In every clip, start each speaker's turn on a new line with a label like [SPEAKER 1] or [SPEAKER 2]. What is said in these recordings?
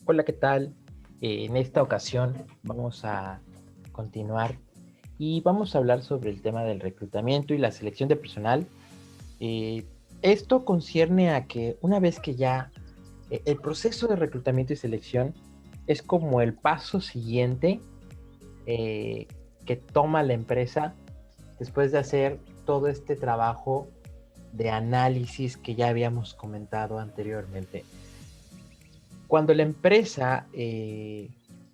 [SPEAKER 1] Hola, ¿qué tal? En esta ocasión vamos a continuar y vamos a hablar sobre el tema del reclutamiento y la selección de personal. Eh, Esto concierne a que una vez que ya el proceso de reclutamiento y selección es como el paso siguiente eh, que toma la empresa después de hacer todo este trabajo de análisis que ya habíamos comentado anteriormente. Cuando la empresa,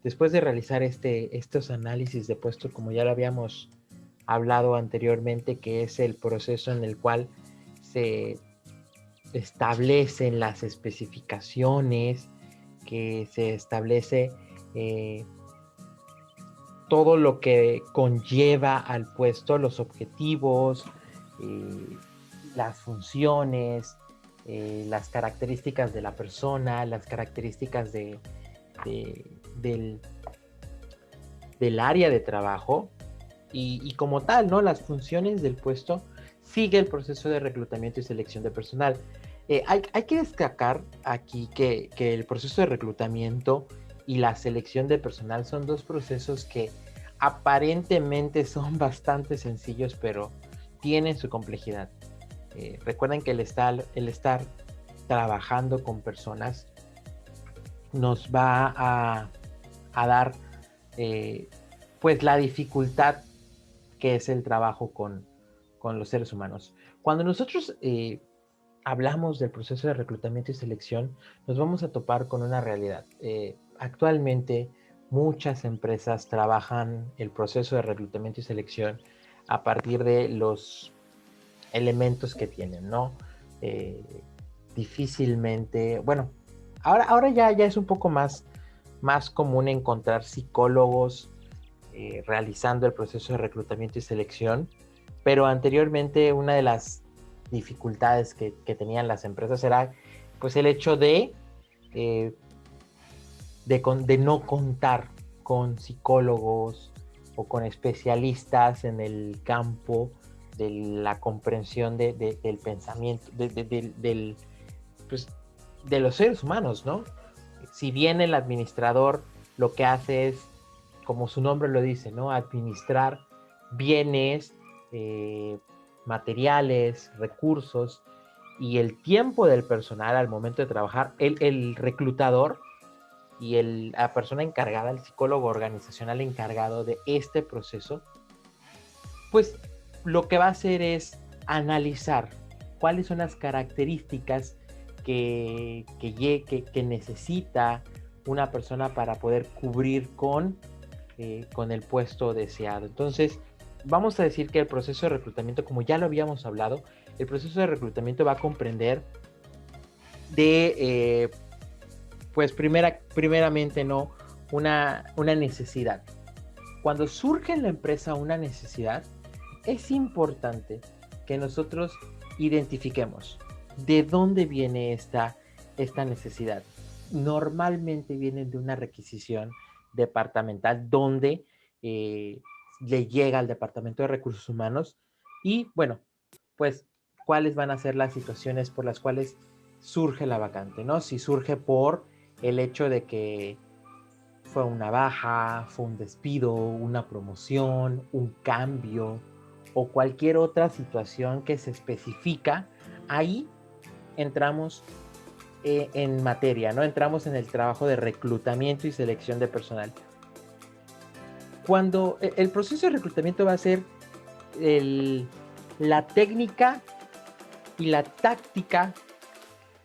[SPEAKER 1] después de realizar estos análisis de puesto, como ya lo habíamos hablado anteriormente, que es el proceso en el cual se establecen las especificaciones, que se establece eh, todo lo que conlleva al puesto, los objetivos, eh, las funciones, las características de la persona, las características de, del, del área de trabajo y como tal, ¿no? Las funciones del puesto, sigue el proceso de reclutamiento y selección de personal. Hay que destacar aquí que el proceso de reclutamiento y la selección de personal son dos procesos que aparentemente son bastante sencillos, pero tienen su complejidad. Recuerden que el estar trabajando con personas nos va a dar eh, pues la dificultad que es el trabajo con los seres humanos. Cuando nosotros hablamos del proceso de reclutamiento y selección, nos vamos a topar con una realidad. Actualmente muchas empresas trabajan el proceso de reclutamiento y selección a partir de los elementos que tienen, ¿no? Eh, Difícilmente, bueno, ahora ya es un poco más común encontrar psicólogos realizando el proceso de reclutamiento y selección, pero anteriormente una de las dificultades que tenían las empresas era pues el hecho eh, de no contar con psicólogos o con especialistas en el campo de la comprensión del pensamiento, pues, de los seres humanos, ¿no? Si bien el administrador lo que hace es, como su nombre lo dice, ¿no? Administrar bienes, eh, materiales, recursos y el tiempo del personal al momento de trabajar, el reclutador y la persona encargada, el psicólogo organizacional encargado de este proceso, pues lo que va a hacer es analizar cuáles son las características que necesita una persona para poder cubrir con el puesto deseado. Entonces, vamos a decir que el proceso de reclutamiento, como ya lo habíamos hablado, el proceso de reclutamiento va a comprender de, pues primeramente, ¿no? Una necesidad. Cuando surge en la empresa una necesidad, es importante que nosotros identifiquemos de dónde viene esta necesidad. Normalmente vienen de una requisición departamental donde eh, le llega al Departamento de Recursos Humanos y bueno, pues cuáles van a ser las situaciones por las cuales surge la vacante, ¿no? Si surge por el hecho de que fue una baja, fue un despido, una promoción, un cambio o cualquier otra situación que se especifica, ahí entramos en materia, ¿no? Entramos en el trabajo de reclutamiento y selección de personal. Cuando el proceso de reclutamiento va a ser el, la técnica y la táctica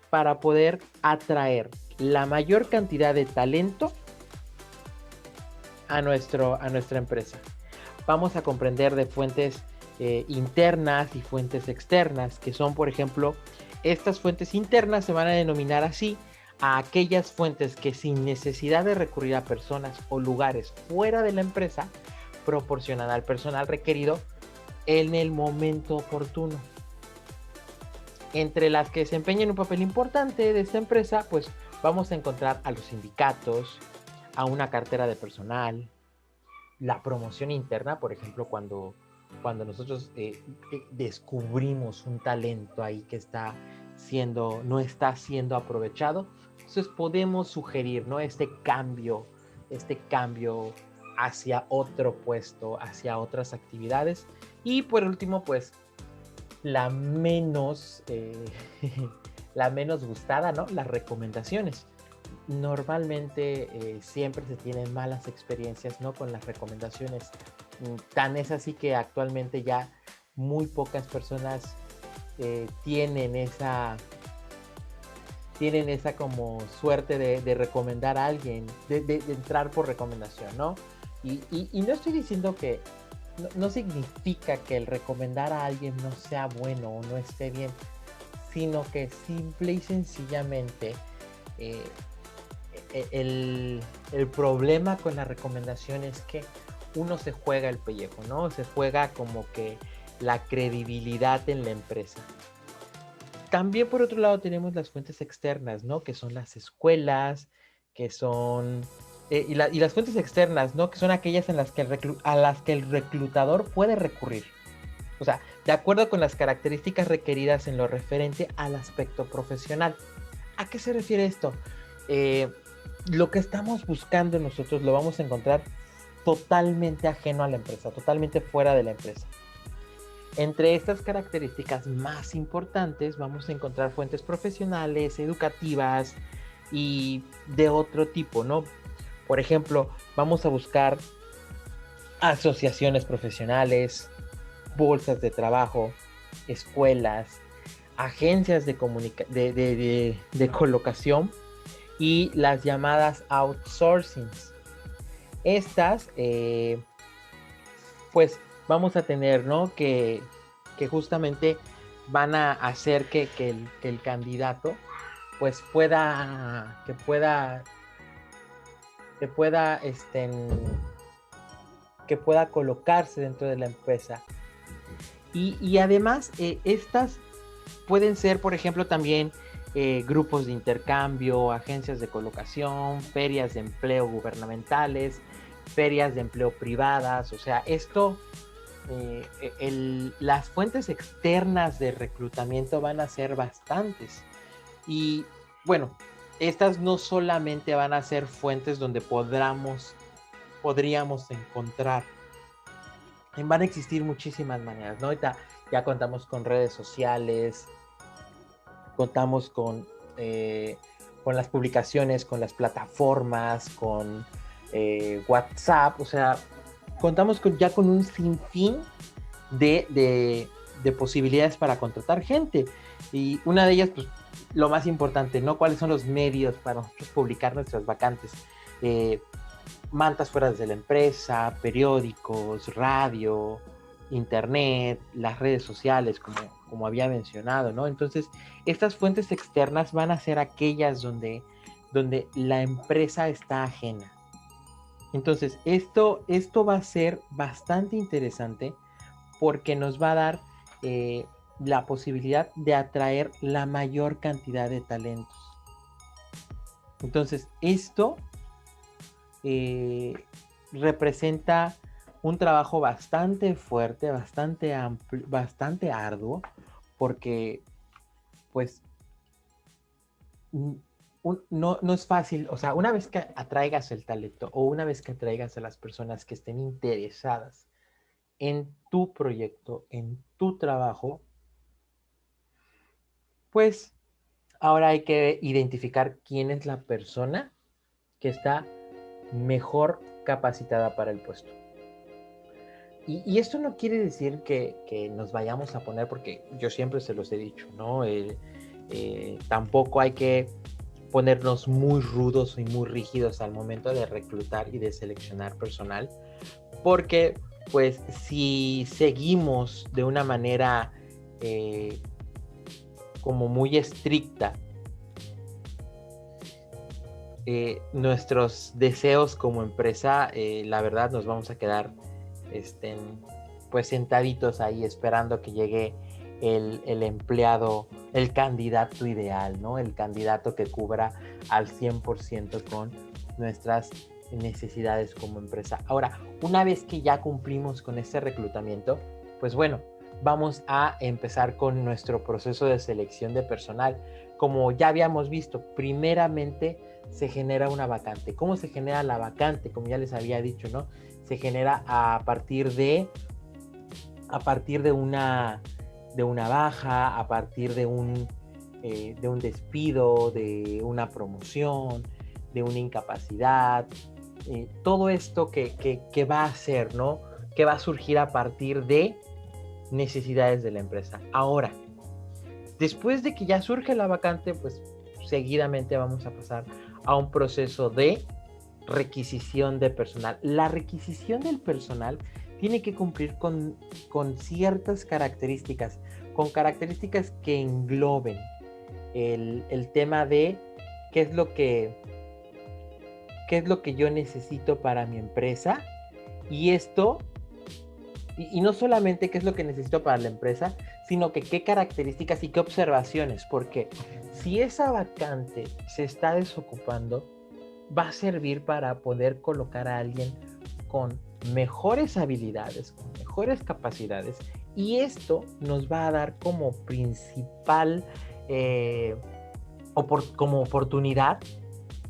[SPEAKER 1] para poder atraer la mayor cantidad de talento a nuestra empresa. Vamos a comprender de fuentes internas y fuentes externas, que son, por ejemplo, estas fuentes internas se van a denominar así a aquellas fuentes que sin necesidad de recurrir a personas o lugares fuera de la empresa, proporcionan al personal requerido en el momento oportuno. Entre las que desempeñan un papel importante de esta empresa, pues vamos a encontrar a los sindicatos, a una cartera de personal, la promoción interna, por ejemplo, cuando nosotros descubrimos un talento ahí que no está siendo aprovechado, Entonces podemos sugerir, ¿no? Este cambio hacia otro puesto, hacia otras actividades. Y por último, pues la menos, la menos gustada, ¿no? Las recomendaciones. Normalmente siempre se tienen malas experiencias, ¿no? Con las recomendaciones. Tan es así que actualmente ya muy pocas personas tienen esa como suerte de recomendar a alguien, de entrar por recomendación, ¿no? Y no estoy diciendo que no significa que el recomendar a alguien no sea bueno o no esté bien, sino que simple y sencillamente el problema con la recomendación es que uno se juega el pellejo, ¿no? Se juega como que la credibilidad en la empresa. También por otro lado tenemos las fuentes externas, ¿no? Que son las escuelas, que son... y las fuentes externas, ¿no? Que son aquellas en las que a las que el reclutador puede recurrir. O sea, de acuerdo con las características requeridas en lo referente al aspecto profesional. ¿A qué se refiere esto? Lo que estamos buscando nosotros lo vamos a encontrar totalmente ajeno a la empresa, totalmente fuera de la empresa. Entre estas características más importantes vamos a encontrar fuentes profesionales, educativas y de otro tipo, ¿no? Por ejemplo, vamos a buscar asociaciones profesionales, bolsas de trabajo, escuelas, agencias de colocación y las llamadas outsourcings. Estas, pues vamos a tener, ¿no? Que justamente van a hacer que el candidato pues pueda colocarse dentro de la empresa. Y además, estas pueden ser, por ejemplo, también grupos de intercambio, agencias de colocación, ferias de empleo gubernamentales, ferias de empleo privadas. O sea, esto, las fuentes externas de reclutamiento van a ser bastantes. Y bueno, estas no solamente van a ser fuentes donde podríamos encontrar. Van a existir muchísimas maneras, ¿no? Ahorita ya contamos con redes sociales, contamos con las publicaciones, con las plataformas, con WhatsApp, o sea, contamos ya con un sinfín de posibilidades para contratar gente. Y una de ellas, pues, lo más importante, ¿no? ¿Cuáles son los medios para nosotros publicar nuestras vacantes? Mantas fuera de la empresa, periódicos, radio, internet, las redes sociales, como había mencionado, ¿no? Entonces, estas fuentes externas van a ser aquellas donde la empresa está ajena. Entonces, esto va a ser bastante interesante porque nos va a dar la posibilidad de atraer la mayor cantidad de talentos. Entonces, esto representa un trabajo bastante fuerte, bastante amplio, bastante arduo, porque pues no es fácil. O sea, una vez que atraigas el talento o una vez que atraigas a las personas que estén interesadas en tu proyecto, en tu trabajo, pues ahora hay que identificar quién es la persona que está mejor capacitada para el puesto. Y esto no quiere decir que nos vayamos a poner, porque yo siempre se los he dicho, ¿no? Tampoco hay que ponernos muy rudos y muy rígidos al momento de reclutar y de seleccionar personal, porque pues si seguimos de una manera como muy estricta nuestros deseos como empresa, la verdad nos vamos a quedar pues sentaditos ahí esperando que llegue el empleado, el candidato ideal, ¿no? El candidato que cubra al 100% con nuestras necesidades como empresa. Ahora, una vez que ya cumplimos con este reclutamiento, pues bueno, vamos a empezar con nuestro proceso de selección de personal. como ya habíamos visto, primeramente se genera una vacante. ¿Cómo se genera la vacante? Como ya les había dicho, ¿no? Se genera a partir de una baja, a partir de un despido, de una promoción, de una incapacidad, todo esto que va a ser, ¿no? Que va a surgir a partir de necesidades de la empresa. Ahora, después de que ya surge la vacante, pues seguidamente vamos a pasar a un proceso de requisición de personal. La requisición del personal tiene que cumplir con ciertas características, con características que engloben el tema de qué es lo que yo necesito para mi empresa, y esto, y no solamente qué es lo que necesito para la empresa, sino que qué características y qué observaciones, porque si esa vacante se está desocupando, va a servir para poder colocar a alguien con mejores habilidades, con mejores capacidades, y esto nos va a dar como principal como oportunidad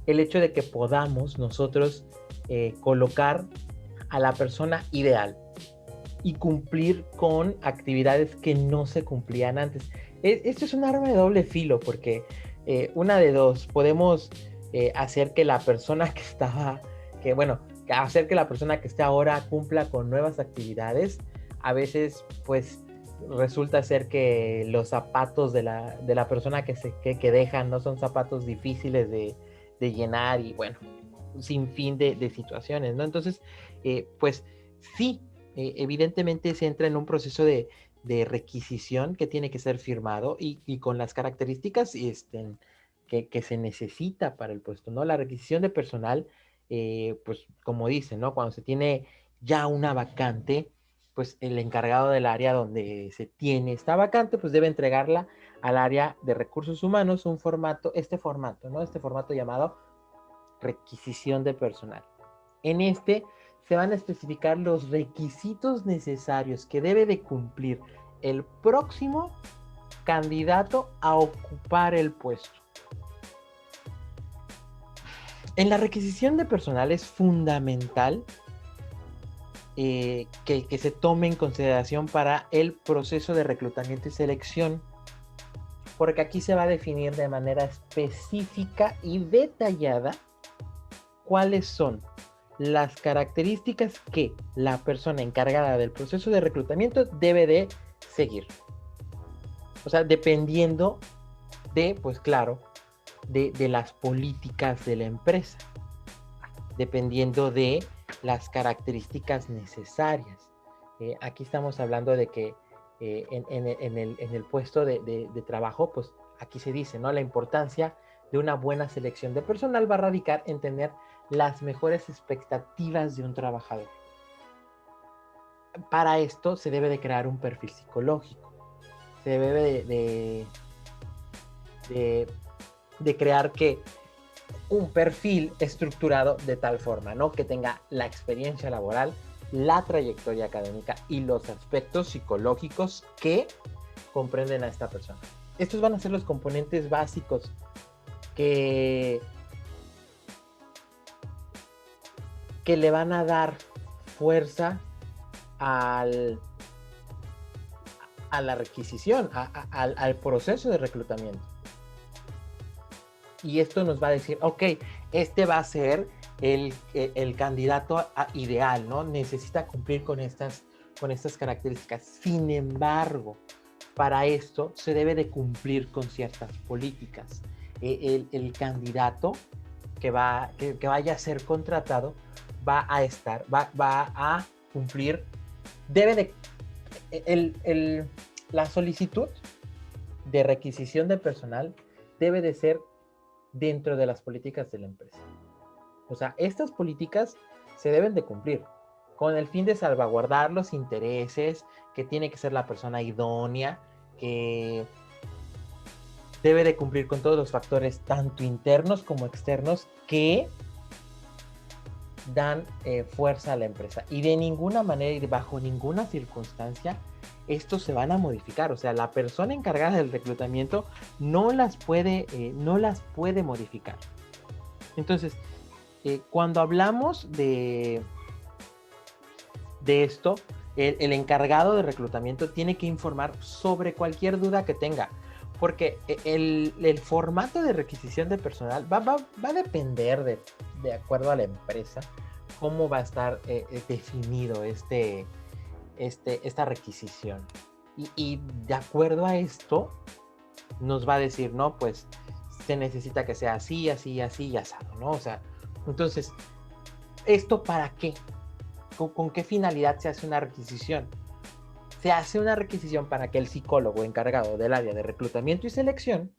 [SPEAKER 1] el hecho de que podamos nosotros colocar a la persona ideal y cumplir con actividades que no se cumplían antes. Esto es un arma de doble filo, porque una de dos, podemos hacer que la persona hacer que la persona que esté ahora cumpla con nuevas actividades. A veces, pues, resulta ser que los zapatos de la persona que dejan no son zapatos difíciles de llenar, y bueno, sin fin de situaciones, ¿no? Entonces, pues sí, evidentemente se entra en un proceso de requisición que tiene que ser firmado y con las características que se necesita para el puesto, ¿no? La requisición de personal, pues como dicen, ¿no? Cuando se tiene ya una vacante, pues el encargado del área donde se tiene esta vacante, pues debe entregarla al área de recursos humanos, este formato, ¿no? Este formato llamado requisición de personal. En este se van a especificar los requisitos necesarios que debe de cumplir el próximo candidato a ocupar el puesto. En la requisición de personal es fundamental que se tome en consideración para el proceso de reclutamiento y selección, porque aquí se va a definir de manera específica y detallada cuáles son las características que la persona encargada del proceso de reclutamiento debe de seguir. O sea, dependiendo de, pues claro, de las políticas de la empresa, dependiendo de las características necesarias. Aquí estamos hablando de que en el puesto de trabajo, pues aquí se dice, ¿no? La importancia de una buena selección de personal va a radicar en tener las mejores expectativas de un trabajador. Para esto se debe de crear un perfil psicológico. Se debe de crear un perfil estructurado de tal forma, ¿no? Que tenga la experiencia laboral, la trayectoria académica y los aspectos psicológicos que comprenden a esta persona. Estos van a ser los componentes básicos que le van a dar fuerza a la requisición, al proceso de reclutamiento. Y esto nos va a decir, ok, este va a ser el candidato ideal, ¿no? Necesita cumplir con estas características. Sin embargo, para esto se debe de cumplir con ciertas políticas. El candidato que vaya a ser contratado va a cumplir, la solicitud de requisición de personal debe de ser dentro de las políticas de la empresa. O sea, estas políticas se deben de cumplir con el fin de salvaguardar los intereses, que tiene que ser la persona idónea, que debe de cumplir con todos los factores, tanto internos como externos, que dan fuerza a la empresa. Y de ninguna manera y bajo ninguna circunstancia estos se van a modificar. O sea, la persona encargada del reclutamiento no las puede modificar. Entonces, cuando hablamos de esto, el encargado de reclutamiento tiene que informar sobre cualquier duda que tenga, porque el formato de requisición de personal va a depender de acuerdo a la empresa, cómo va a estar definido esta requisición. Y de acuerdo a esto, nos va a decir, no, pues se necesita que sea así, así, así y asado, ¿no? O sea, entonces, ¿esto para qué? ¿Con qué finalidad se hace una requisición? Se hace una requisición para que el psicólogo encargado del área de reclutamiento y selección,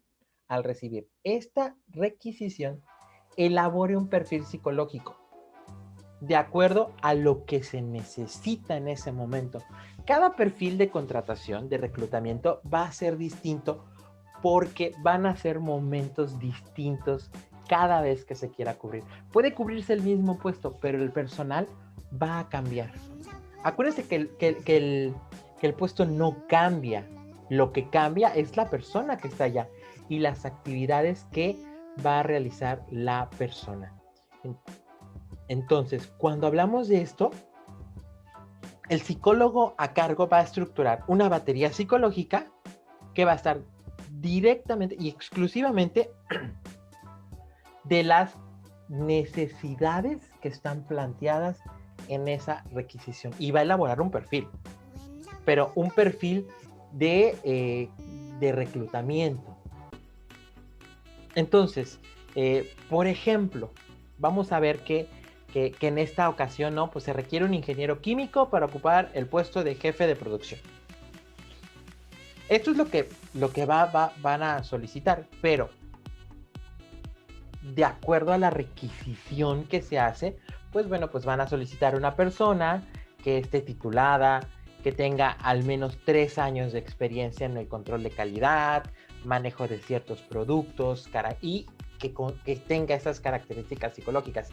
[SPEAKER 1] al recibir esta requisición, elabore un perfil psicológico de acuerdo a lo que se necesita en ese momento. Cada perfil de contratación, de reclutamiento, va a ser distinto porque van a ser momentos distintos cada vez que se quiera cubrir. Puede cubrirse el mismo puesto, pero el personal va a cambiar. Acuérdense que el puesto no cambia. Lo que cambia es la persona que está allá y las actividades que va a realizar la persona. Entonces, cuando hablamos de esto, el psicólogo a cargo va a estructurar una batería psicológica que va a estar directamente y exclusivamente de las necesidades que están planteadas en esa requisición y va a elaborar un perfil, pero un perfil de reclutamiento. Entonces, por ejemplo, vamos a ver que en esta ocasión, ¿no? Pues se requiere un ingeniero químico para ocupar el puesto de jefe de producción. Esto es lo que van a solicitar, pero de acuerdo a la requisición que se hace, pues bueno, pues van a solicitar una persona que esté titulada, que tenga al menos 3 años de experiencia en el control de calidad, manejo de ciertos productos y que tenga esas características psicológicas.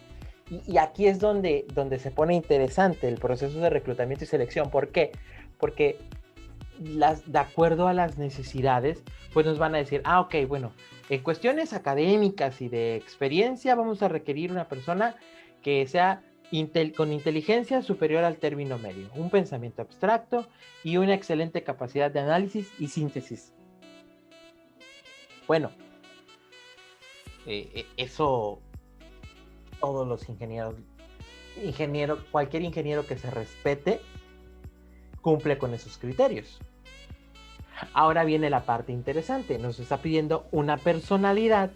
[SPEAKER 1] Y aquí es donde se pone interesante el proceso de reclutamiento y selección. ¿Por qué? Porque de acuerdo a las necesidades, pues nos van a decir, ok, bueno, en cuestiones académicas y de experiencia vamos a requerir una persona que sea con inteligencia superior al término medio, un pensamiento abstracto y una excelente capacidad de análisis y síntesis. Bueno, eso todos los cualquier ingeniero que se respete cumple con esos criterios. Ahora viene la parte interesante, nos está pidiendo una personalidad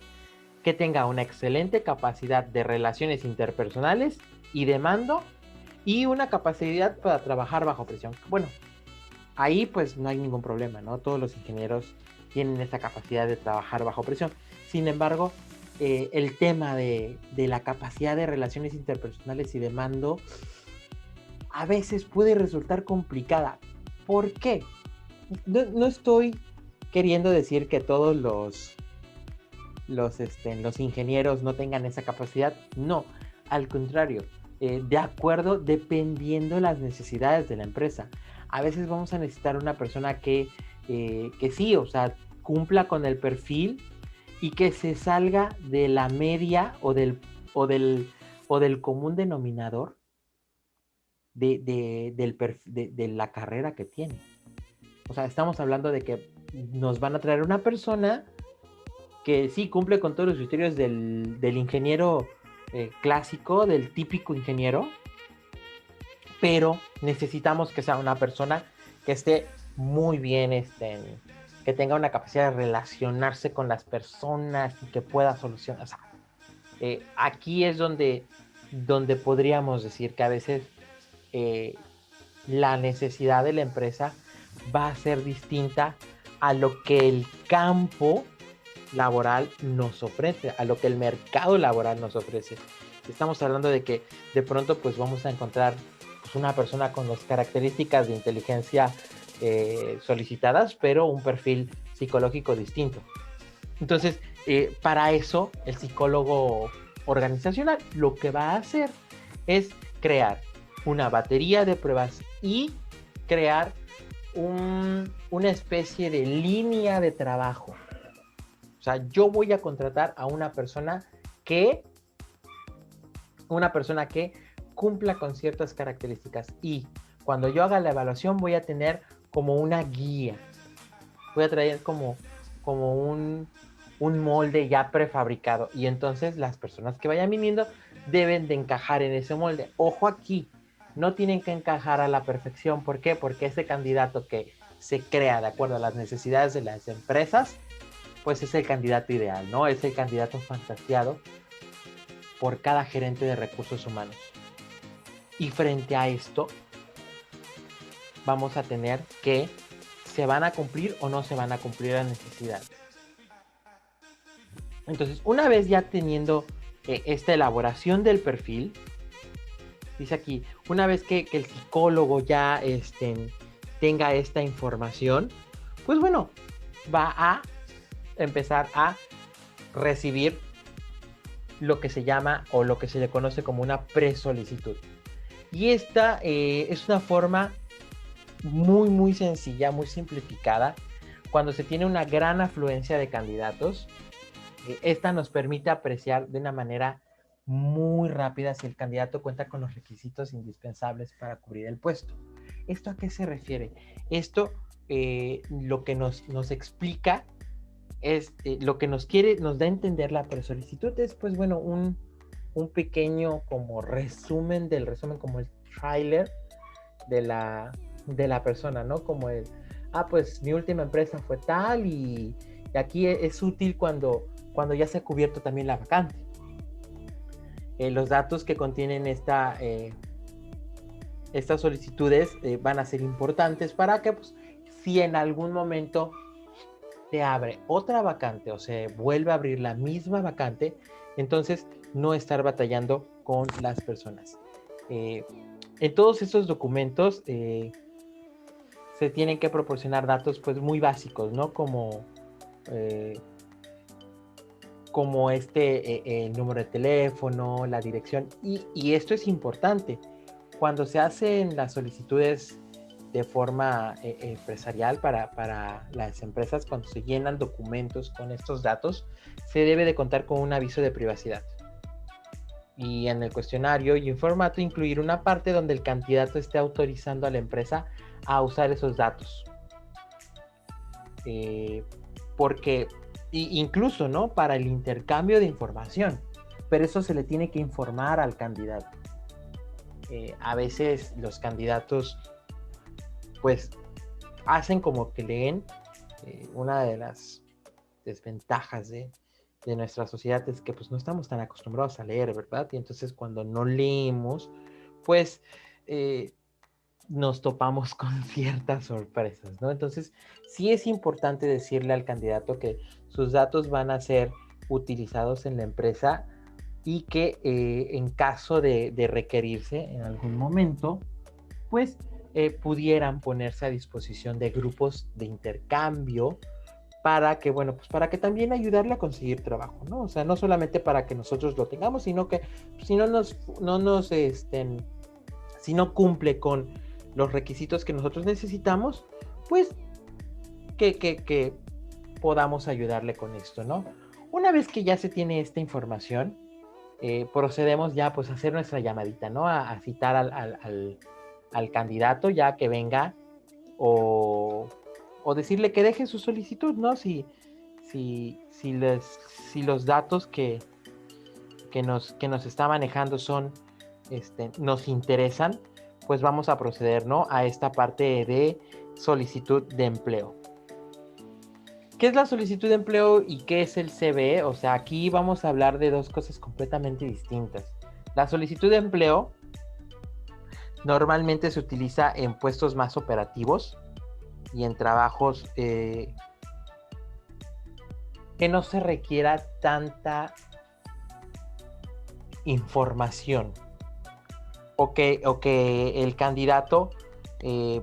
[SPEAKER 1] que tenga una excelente capacidad de relaciones interpersonales y de mando y una capacidad para trabajar bajo presión. Bueno, ahí pues no hay ningún problema, ¿no? Todos los ingenieros tienen esa capacidad de trabajar bajo presión. Sin embargo, el tema de la capacidad de relaciones interpersonales y de mando a veces puede resultar complicada. ¿Por qué? No estoy queriendo decir que todos los ingenieros no tengan esa capacidad. No, al contrario, dependiendo las necesidades de la empresa. A veces vamos a necesitar una persona que sí, o sea, cumpla con el perfil y que se salga de la media o del común denominador de la carrera que tiene. O sea, estamos hablando de que nos van a traer una persona que sí cumple con todos los criterios del ingeniero clásico, del típico ingeniero, pero necesitamos que sea una persona que esté muy bien, que tenga una capacidad de relacionarse con las personas y que pueda solucionar. O sea, aquí es donde podríamos decir que a veces la necesidad de la empresa va a ser distinta a lo que el campo laboral nos ofrece, a lo que el mercado laboral nos ofrece. Estamos hablando de que de pronto pues vamos a encontrar pues, una persona con las características de inteligencia solicitadas, pero un perfil psicológico distinto. Entonces, para eso, el psicólogo organizacional lo que va a hacer es crear una batería de pruebas y crear una especie de línea de trabajo. O sea, yo voy a contratar a una persona que cumpla con ciertas características, y cuando yo haga la evaluación voy a tener como una guía, voy a traer como un molde ya prefabricado, y entonces las personas que vayan viniendo deben de encajar en ese molde. Ojo aquí, no tienen que encajar a la perfección. ¿Por qué? Porque ese candidato que se crea de acuerdo a las necesidades de las empresas, pues es el candidato ideal, ¿no? Es el candidato fantaseado por cada gerente de recursos humanos. Y frente a esto, vamos a tener que se van a cumplir o no se van a cumplir las necesidades. Entonces, una vez ya teniendo esta elaboración del perfil, dice aquí, una vez que el psicólogo ya tenga esta información, pues bueno, va a empezar a recibir lo que se llama o lo que se le conoce como una presolicitud. Y esta es una forma muy, muy sencilla, muy simplificada. Cuando se tiene una gran afluencia de candidatos, esta nos permite apreciar de una manera muy rápida si el candidato cuenta con los requisitos indispensables para cubrir el puesto. ¿Esto a qué se refiere? Esto lo que nos explica es lo que nos da a entender la presolicitud es, pues bueno, un pequeño como resumen del resumen, como el tráiler de la persona, ¿no? Como pues mi última empresa fue tal, y aquí es útil cuando ya se ha cubierto también la vacante. Los datos que contienen estas solicitudes van a ser importantes para que, pues, si en algún momento se abre otra vacante o se vuelve a abrir la misma vacante, entonces no estar batallando con las personas. En todos estos documentos se tienen que proporcionar datos, pues, muy básicos, ¿no? Como el número de teléfono, la dirección, y esto es importante. Cuando se hacen las solicitudes de forma empresarial para las empresas, cuando se llenan documentos con estos datos, se debe de contar con un aviso de privacidad. Y en el cuestionario y en formato incluir una parte donde el candidato esté autorizando a la empresa a usar esos datos. Porque incluso, ¿no? Para el intercambio de información, pero eso se le tiene que informar al candidato. A veces los candidatos, pues, hacen como que leen. Una de las desventajas de nuestra sociedad es que, pues, no estamos tan acostumbrados a leer, ¿verdad? Y entonces cuando no leemos, pues nos topamos con ciertas sorpresas, ¿no? Entonces sí es importante decirle al candidato que sus datos van a ser utilizados en la empresa, y que en caso de requerirse en algún momento, pues pudieran ponerse a disposición de grupos de intercambio para que, bueno, pues para que también ayudarle a conseguir trabajo, ¿no? O sea, no solamente para que nosotros lo tengamos, sino que si si no cumple con los requisitos que nosotros necesitamos, pues que podamos ayudarle con esto, ¿no? Una vez que ya se tiene esta información, procedemos ya, pues, a hacer nuestra llamadita, ¿no? A citar al candidato ya que venga, o decirle que deje su solicitud, ¿no? Si los datos que nos está manejando nos interesan, pues vamos a proceder, ¿no? A esta parte de solicitud de empleo. ¿Qué es la solicitud de empleo y qué es el CV? O sea, aquí vamos a hablar de dos cosas completamente distintas. La solicitud de empleo normalmente se utiliza en puestos más operativos y en trabajos que no se requiera tanta información, o que el candidato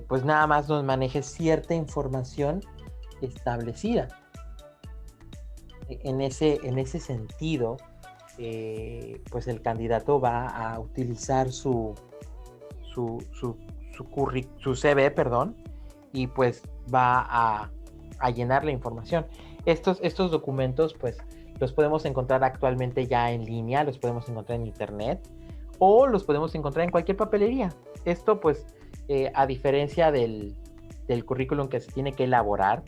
[SPEAKER 1] pues nada más nos maneje cierta información establecida. En ese sentido, pues el candidato va a utilizar su CV, y pues va a llenar la información. Estos documentos pues los podemos encontrar actualmente ya en línea, los podemos encontrar en internet o los podemos encontrar en cualquier papelería. Esto pues a diferencia del currículum que se tiene que elaborar,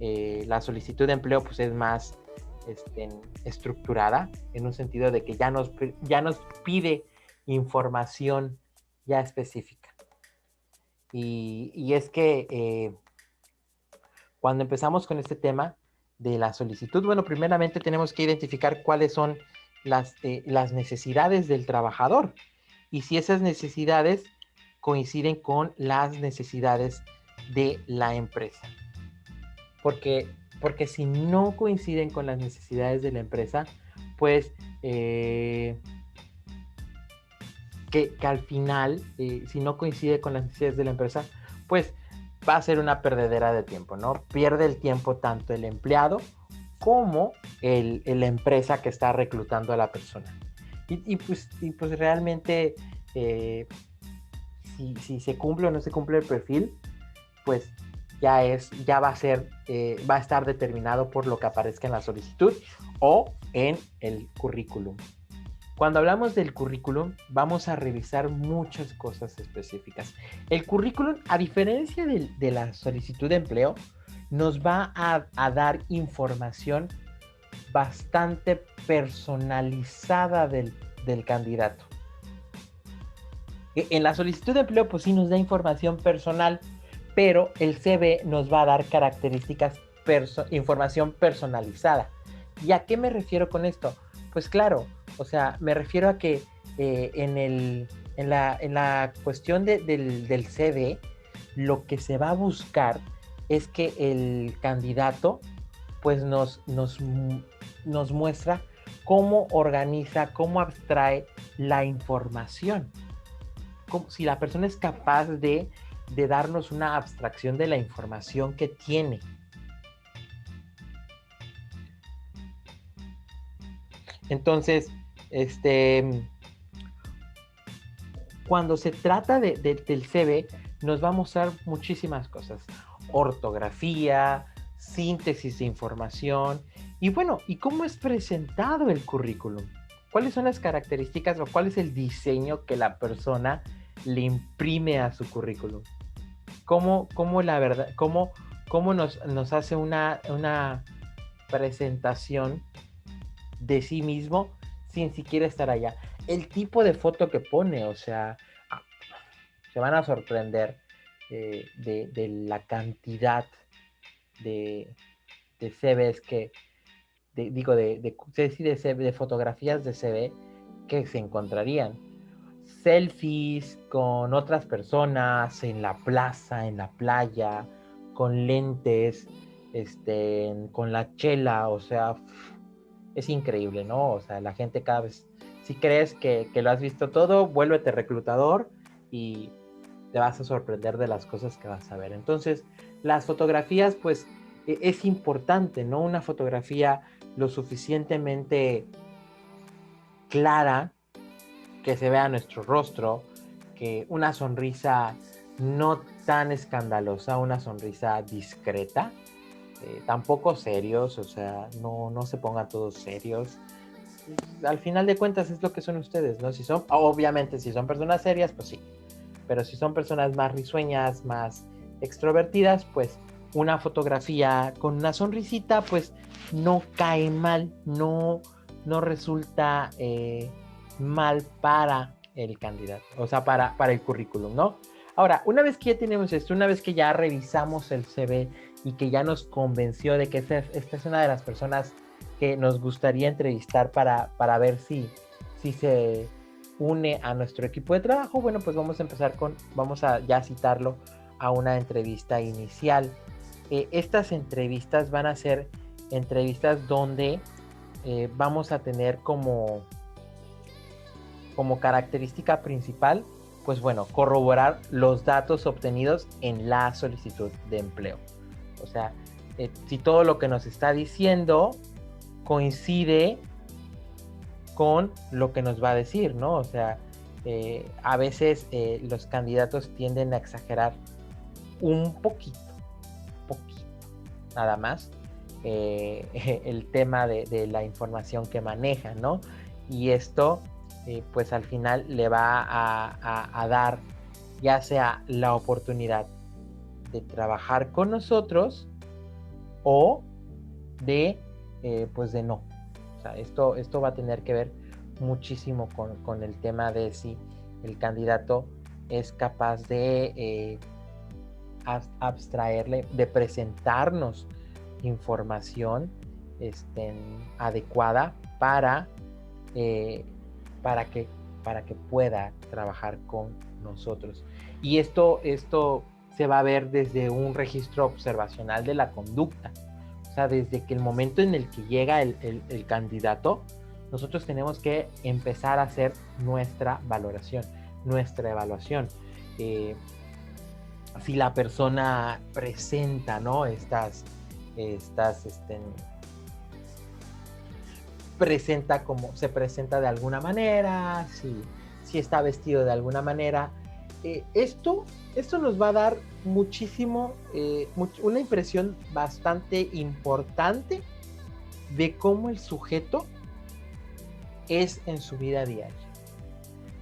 [SPEAKER 1] la solicitud de empleo pues es más estructurada, en un sentido de que ya nos pide información ya específica. Y es que cuando empezamos con este tema de la solicitud, bueno, primeramente tenemos que identificar cuáles son las necesidades del trabajador y si esas necesidades coinciden con las necesidades de la empresa. Porque si no coinciden con las necesidades de la empresa, pues que al final, si no coincide con las necesidades de la empresa, pues va a ser una perdedera de tiempo, ¿no? Pierde el tiempo tanto el empleado como la empresa que está reclutando a la persona. Y pues realmente, si se cumple o no se cumple el perfil, pues ya va a estar determinado por lo que aparezca en la solicitud o en el currículum. Cuando hablamos del currículum, vamos a revisar muchas cosas específicas. El currículum, a diferencia de la solicitud de empleo, nos va a dar información bastante personalizada del candidato. En la solicitud de empleo, pues sí nos da información personal, pero el CV nos va a dar características, información personalizada. ¿Y a qué me refiero con esto? Pues claro, o sea, me refiero a que en la cuestión del CV, lo que se va a buscar es que el candidato pues nos muestra cómo organiza, cómo abstrae la información. Si la persona es capaz de darnos una abstracción de la información que tiene. Entonces, cuando se trata del CV, nos va a mostrar muchísimas cosas. Ortografía, síntesis de información, y bueno, ¿y cómo es presentado el currículum? ¿Cuáles son las características o cuál es el diseño que la persona le imprime a su currículum? ¿Cómo nos hace una presentación de sí mismo sin siquiera estar allá? El tipo de foto que pone, o sea, se van a sorprender de la cantidad de CVs de fotografías de CV que se encontrarían. Selfies con otras personas en la plaza, en la playa, con lentes, con la chela, o sea, es increíble, ¿no? O sea, la gente cada vez, si crees que lo has visto todo, vuélvete reclutador y te vas a sorprender de las cosas que vas a ver. Entonces, las fotografías, pues, es importante, ¿no? Una fotografía lo suficientemente clara, que se vea nuestro rostro, que una sonrisa no tan escandalosa, una sonrisa discreta, tampoco serios, o sea, no se pongan todos serios. Al final de cuentas es lo que son ustedes, ¿no? Obviamente, si son personas serias, pues sí, pero si son personas más risueñas, más extrovertidas, pues una fotografía con una sonrisita, pues no cae mal, no resulta mal para el candidato, o sea, para el currículum, ¿no? Ahora, una vez que ya tenemos esto, una vez que ya revisamos el CV y que ya nos convenció de que esta es una de las personas que nos gustaría entrevistar para ver si se une a nuestro equipo de trabajo, bueno, pues vamos a ya citarlo a una entrevista inicial. Estas entrevistas van a ser entrevistas donde vamos a tener como característica principal, pues bueno, corroborar los datos obtenidos en la solicitud de empleo. O sea, si todo lo que nos está diciendo coincide con lo que nos va a decir, ¿no? O sea, a veces los candidatos tienden a exagerar un poquito, nada más, el tema de la información que maneja, ¿no? Y esto, pues al final le va a dar ya sea la oportunidad de trabajar con nosotros o de, pues de no. O sea, esto va a tener que ver muchísimo con el tema de si el candidato es capaz de abstraerle, de presentarnos información adecuada eh, para, que, para que pueda trabajar con nosotros. Y esto se va a ver desde un registro observacional de la conducta. O sea, desde que el momento en el que llega el candidato, nosotros tenemos que empezar a hacer nuestra valoración, nuestra evaluación. Si la persona presenta, ¿no? Se presenta de alguna manera, si está vestido de alguna manera. Esto nos va a dar muchísimo, una impresión bastante importante de cómo el sujeto es en su vida diaria.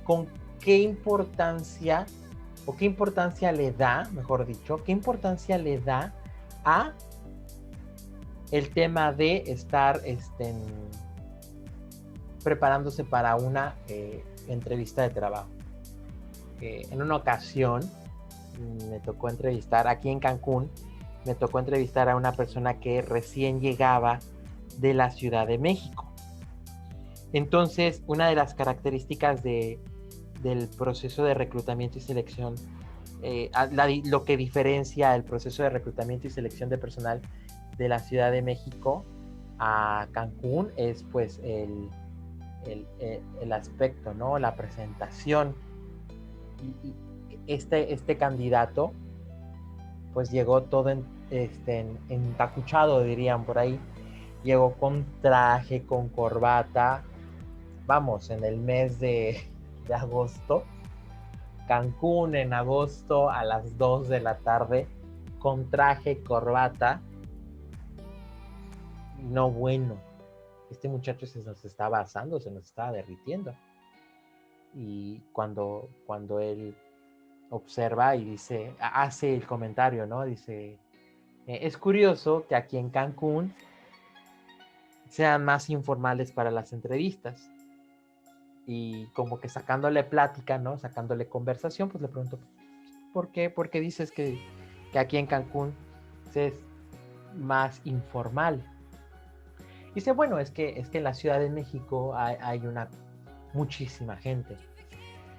[SPEAKER 1] Con qué importancia, o qué importancia le da, mejor dicho, qué importancia le da a el tema de estar preparándose para una entrevista de trabajo. En una ocasión me tocó entrevistar aquí en Cancún, me tocó entrevistar a una persona que recién llegaba de la Ciudad de México. Entonces, una de las características del proceso de reclutamiento y selección, lo que diferencia el proceso de reclutamiento y selección de personal de la Ciudad de México a Cancún es pues el aspecto, ¿no? La presentación. Y este candidato pues llegó todo encapuchado, dirían por ahí. Llegó con traje, con corbata. Vamos, en el mes de agosto. Cancún en agosto a las 2 de la tarde, con traje, corbata. No, bueno, este muchacho se nos estaba asando, se nos estaba derritiendo. Y cuando él observa y dice, hace el comentario, ¿no? Dice, es curioso que aquí en Cancún sean más informales para las entrevistas. Y como que sacándole plática, ¿no? Sacándole conversación, pues le pregunto, ¿por qué? ¿Por qué dices que aquí en Cancún es más informal? Dice, bueno, es que en la Ciudad de México hay muchísima gente.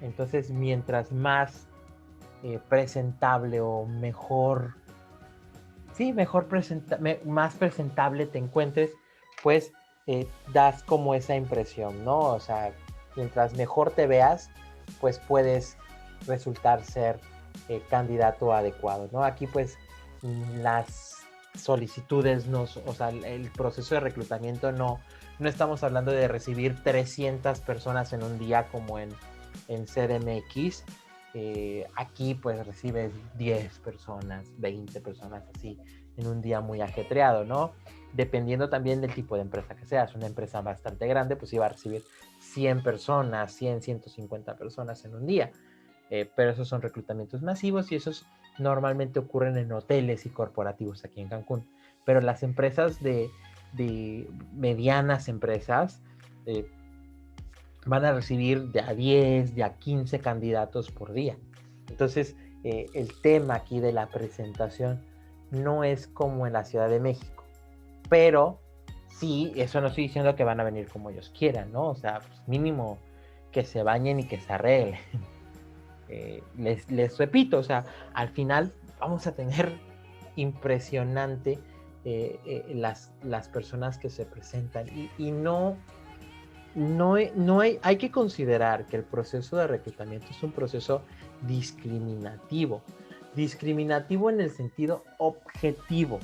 [SPEAKER 1] Entonces, mientras más presentable o mejor, más presentable te encuentres, pues das como esa impresión, ¿no? O sea, mientras mejor te veas, pues puedes resultar ser candidato adecuado, ¿no? Aquí pues las solicitudes, o sea, el proceso de reclutamiento no estamos hablando de recibir 300 personas en un día como en CDMX. Aquí pues recibes 10 personas, 20 personas así en un día muy ajetreado, ¿no? Dependiendo también del tipo de empresa que seas. Una empresa bastante grande pues iba a recibir 100 personas, 150 personas en un día. Pero esos son reclutamientos masivos y esos normalmente ocurren en hoteles y corporativos aquí en Cancún. Pero las empresas de medianas empresas van a recibir de a 10, de a 15 candidatos por día. Entonces, el tema aquí de la presentación no es como en la Ciudad de México, pero sí, eso no estoy diciendo que van a venir como ellos quieran, ¿no? O sea, pues mínimo que se bañen y que se arreglen. Les repito, o sea, al final vamos a tener impresionante las personas que se presentan y hay que considerar que el proceso de reclutamiento es un proceso discriminativo en el sentido objetivo.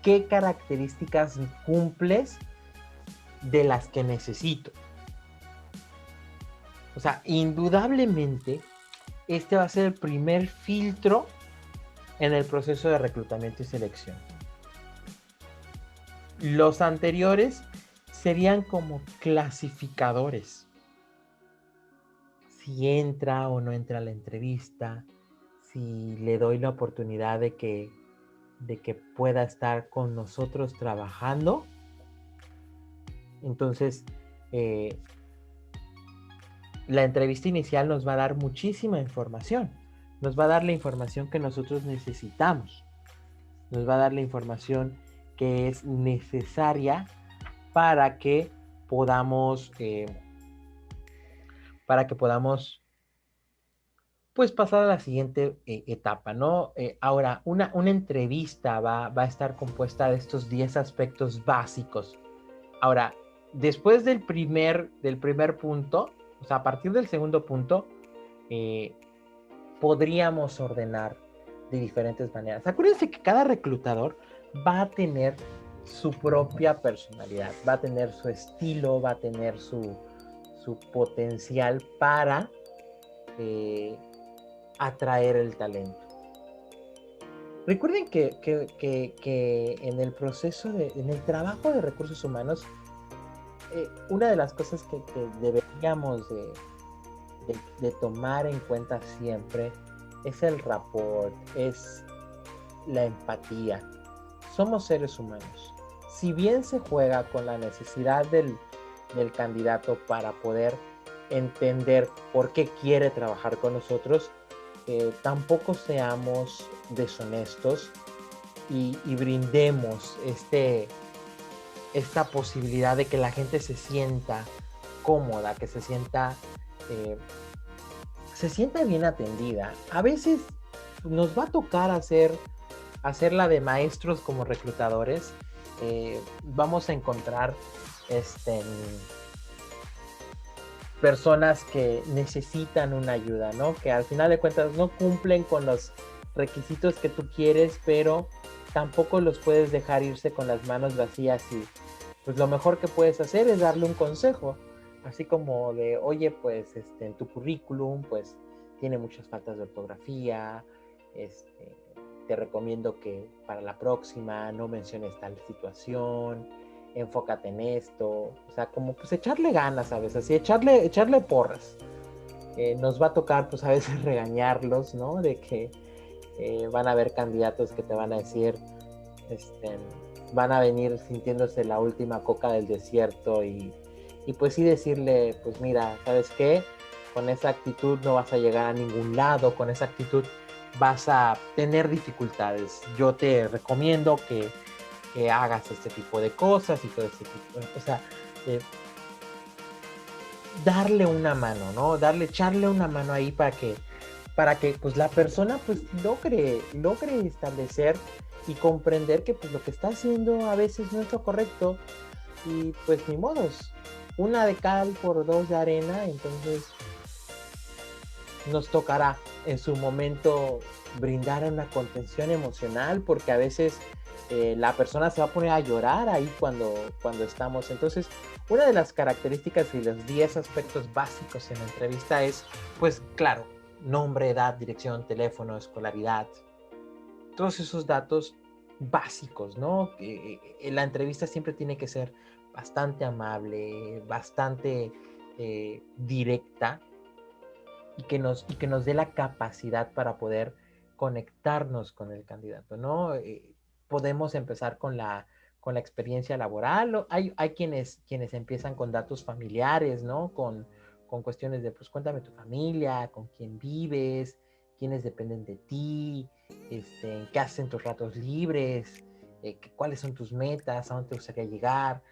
[SPEAKER 1] ¿Qué características cumples de las que necesito? O sea, indudablemente este va a ser el primer filtro en el proceso de reclutamiento y selección. Los anteriores serían como clasificadores. Si entra o no entra a la entrevista, si le doy la oportunidad de que pueda estar con nosotros trabajando. Entonces, la entrevista inicial nos va a dar muchísima información. Nos va a dar la información que nosotros necesitamos. Nos va a dar la información que es necesaria para que podamos, pues pasar a la siguiente etapa, ¿no? Ahora, una entrevista va a estar compuesta de estos 10 aspectos básicos. Ahora, después del primer punto, o sea, a partir del segundo punto, podríamos ordenar de diferentes maneras. Acuérdense que cada reclutador va a tener su propia personalidad, va a tener su estilo, va a tener su potencial para atraer el talento. Recuerden que en el proceso, en el trabajo de recursos humanos, una de las cosas que deberíamos de tomar en cuenta siempre es el rapport, es la empatía. Somos seres humanos. Si bien se juega con la necesidad del candidato para poder entender por qué quiere trabajar con nosotros, tampoco seamos deshonestos y brindemos esta posibilidad de que la gente se sienta cómoda, que se sienta bien atendida. A veces nos va a tocar hacerla de maestros como reclutadores. Vamos a encontrar personas que necesitan una ayuda, ¿no? Que al final de cuentas no cumplen con los requisitos que tú quieres, pero tampoco los puedes dejar irse con las manos vacías, y pues lo mejor que puedes hacer es darle un consejo, así como de, oye, pues en tu currículum pues tiene muchas faltas de ortografía, te recomiendo que para la próxima no menciones tal situación, enfócate en esto, o sea, como pues echarle ganas, ¿sabes? Así, echarle porras. Nos va a tocar pues a veces regañarlos, ¿no? De que van a haber candidatos que te van a decir, van a venir sintiéndose la última coca del desierto, y pues sí decirle, pues mira, ¿sabes qué? Con esa actitud no vas a llegar a ningún lado, con esa actitud vas a tener dificultades. Yo te recomiendo que hagas este tipo de cosas y todo este tipo de, o sea, darle una mano, ¿no? Echarle una mano ahí para que pues la persona pues logre establecer y comprender que pues lo que está haciendo a veces no es lo correcto, y pues ni modos, una de cal por dos de arena. Entonces nos tocará en su momento brindar una contención emocional, porque a veces la persona se va a poner a llorar ahí cuando estamos. Entonces, una de las características y los 10 aspectos básicos en la entrevista es, pues claro, nombre, edad, dirección, teléfono, escolaridad, todos esos datos básicos, ¿no? La entrevista siempre tiene que ser bastante amable, bastante directa, y que nos dé la capacidad para poder conectarnos con el candidato, ¿no? Podemos empezar con la experiencia laboral. Hay quienes empiezan con datos familiares, ¿no? Con cuestiones de, pues cuéntame tu familia, con quién vives, quiénes dependen de ti, qué haces en tus ratos libres, cuáles son tus metas, a dónde te gustaría llegar.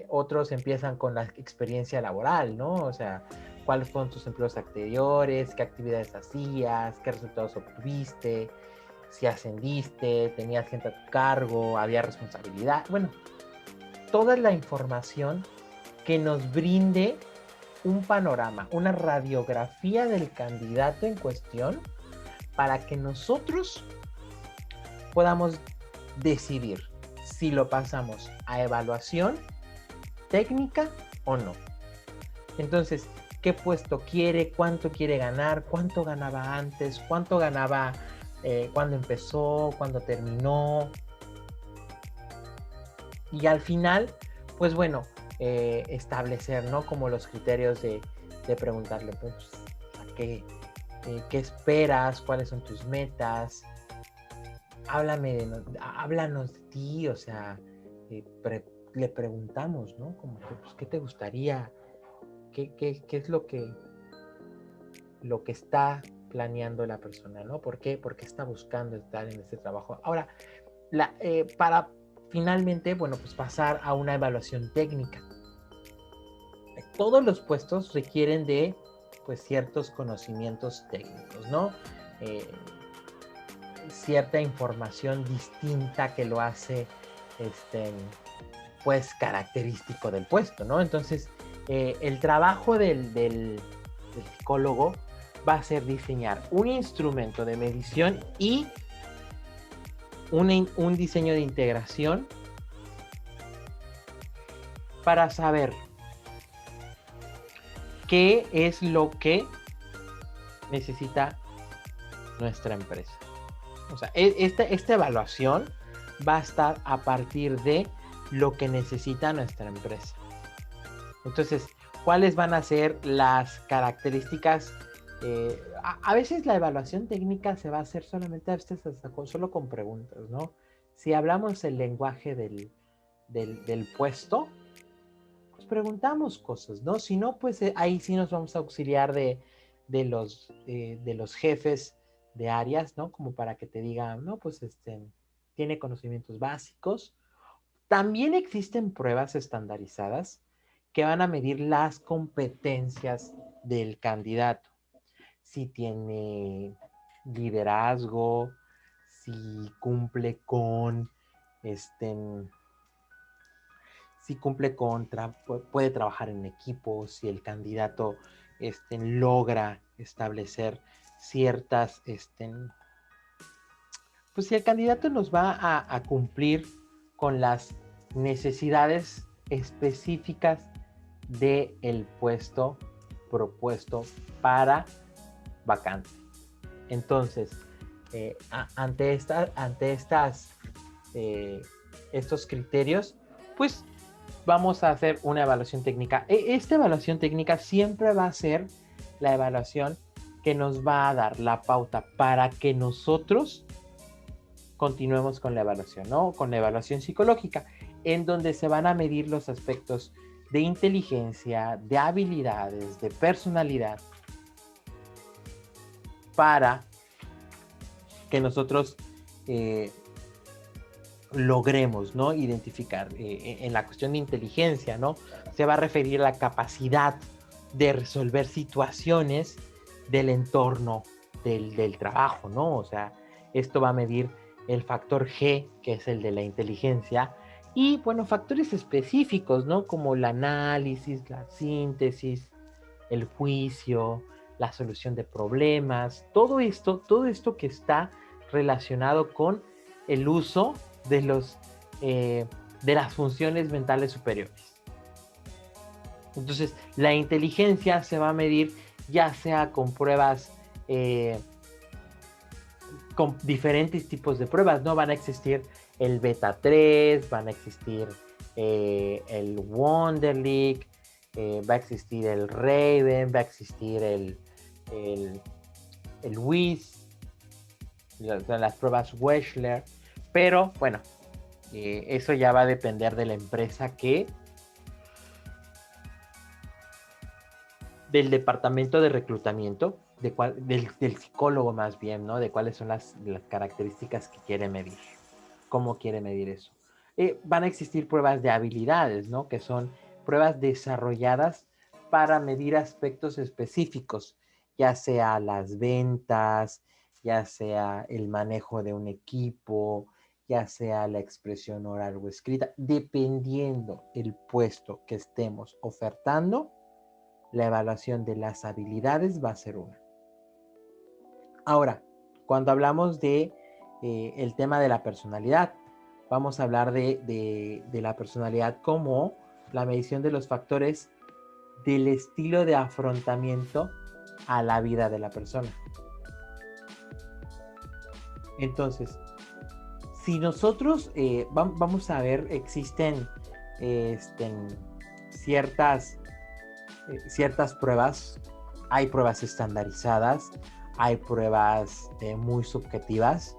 [SPEAKER 1] Otros empiezan con la experiencia laboral, ¿no? O sea, cuáles fueron tus empleos anteriores, qué actividades hacías, qué resultados obtuviste, si ascendiste, tenías gente a tu cargo, había responsabilidad. Bueno, toda la información que nos brinde un panorama, una radiografía del candidato en cuestión, para que nosotros podamos decidir si lo pasamos a evaluación técnica o no. Entonces, ¿qué puesto quiere? ¿Cuánto quiere ganar? ¿Cuánto ganaba antes? ¿Cuánto ganaba cuándo empezó, cuándo terminó. Y al final, pues bueno, establecer, ¿no? Como los criterios de preguntarle, pues, ¿qué esperas? ¿Cuáles son tus metas? Háblanos de ti, o sea, le preguntamos, ¿no? Como que, pues, ¿qué te gustaría? ¿Qué es lo que está planeando la persona, ¿no? ¿Por qué está buscando estar en este trabajo? Ahora, para finalmente, bueno, pues pasar a una evaluación técnica. Todos los puestos requieren de, pues, ciertos conocimientos técnicos, ¿no? Eh, Cierta información distinta que lo hace, pues, característico del puesto, ¿no? Entonces, el trabajo del psicólogo va a ser diseñar un instrumento de medición y un diseño de integración para saber qué es lo que necesita nuestra empresa. O sea, esta evaluación va a estar a partir de lo que necesita nuestra empresa. Entonces, ¿cuáles van a ser las características? A veces la evaluación técnica se va a hacer solamente a veces solo con preguntas, ¿no? Si hablamos el lenguaje del puesto, pues preguntamos cosas, ¿no? Si no, pues ahí sí nos vamos a auxiliar de los jefes de áreas, ¿no? Como para que te digan, no, pues tiene conocimientos básicos. También existen pruebas estandarizadas que van a medir las competencias del candidato. Si tiene liderazgo, si cumple con este si cumple con, puede trabajar en equipo, si el candidato logra establecer ciertas, pues si el candidato nos va a cumplir con las necesidades específicas del puesto propuesto para vacante. Entonces, ante estos criterios, pues vamos a hacer una evaluación técnica. Esta evaluación técnica siempre va a ser la evaluación que nos va a dar la pauta para que nosotros continuemos con la evaluación, ¿no? Con la evaluación psicológica, en donde se van a medir los aspectos de inteligencia, de habilidades, de personalidad, para que nosotros logremos, ¿no? Identificar. En la cuestión de inteligencia, ¿no? Se va a referir a la capacidad de resolver situaciones del entorno del trabajo, ¿no? O sea, esto va a medir el factor G, que es el de la inteligencia, y, bueno, factores específicos, ¿no? Como el análisis, la síntesis, el juicio, la solución de problemas, todo esto que está relacionado con el uso de de las funciones mentales superiores. Entonces, la inteligencia se va a medir ya sea con pruebas, con diferentes tipos de pruebas, ¿no? Van a existir el beta 3, van a existir el Wonderlic, va a existir el Raven, va a existir el WIS, las pruebas Wechsler, pero bueno, eso ya va a depender de la empresa del departamento de reclutamiento, del psicólogo más bien, ¿no? De cuáles son las características que quiere medir, cómo quiere medir eso. Van a existir pruebas de habilidades, ¿no? Que son pruebas desarrolladas para medir aspectos específicos, ya sea las ventas, ya sea el manejo de un equipo, ya sea la expresión oral o escrita, dependiendo el puesto que estemos ofertando, la evaluación de las habilidades va a ser una. Ahora, cuando hablamos de el tema de la personalidad, vamos a hablar de la personalidad como la medición de los factores del estilo de afrontamiento a la vida de la persona. Entonces, si nosotros vamos a ver, existen ciertas pruebas, hay pruebas estandarizadas, hay pruebas muy subjetivas,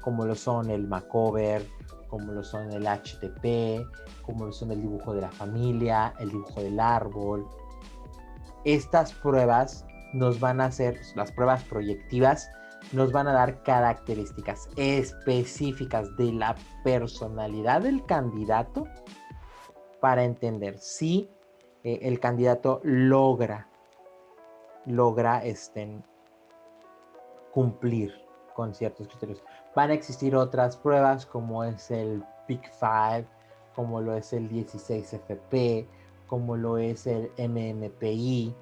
[SPEAKER 1] como lo son el Macover, como lo son el HTP, como lo son el dibujo de la familia, el dibujo del árbol. Estas pruebas nos van a hacer, las pruebas proyectivas, nos van a dar características específicas de la personalidad del candidato para entender si el candidato logra cumplir con ciertos criterios. Van a existir otras pruebas como es el PIC5, como lo es el 16FP, como lo es el MMPI,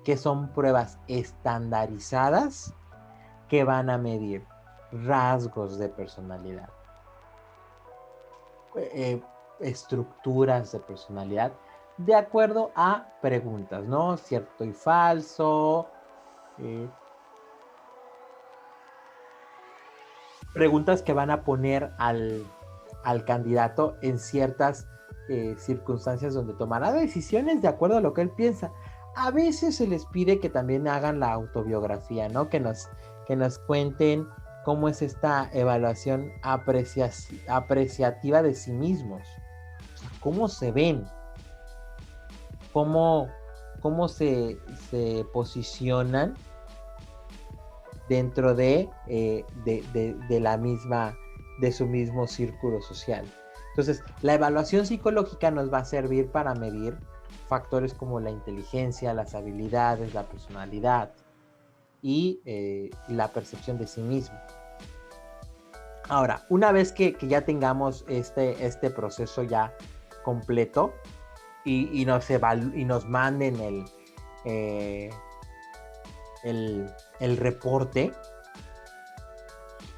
[SPEAKER 1] que son pruebas estandarizadas que van a medir rasgos de personalidad, estructuras de personalidad, de acuerdo a preguntas, ¿no? Cierto y falso, preguntas que van a poner al candidato en ciertas circunstancias donde tomará decisiones de acuerdo a lo que él piensa. A veces se les pide que también hagan la autobiografía, ¿no? Que nos cuenten cómo es esta evaluación apreciativa de sí mismos. O sea, cómo se ven, cómo se posicionan dentro de la misma, de su mismo círculo social. Entonces, la evaluación psicológica nos va a servir para medir factores como la inteligencia, las habilidades, la personalidad y la percepción de sí mismo. Ahora, una vez que ya tengamos este proceso ya completo y nos manden el reporte,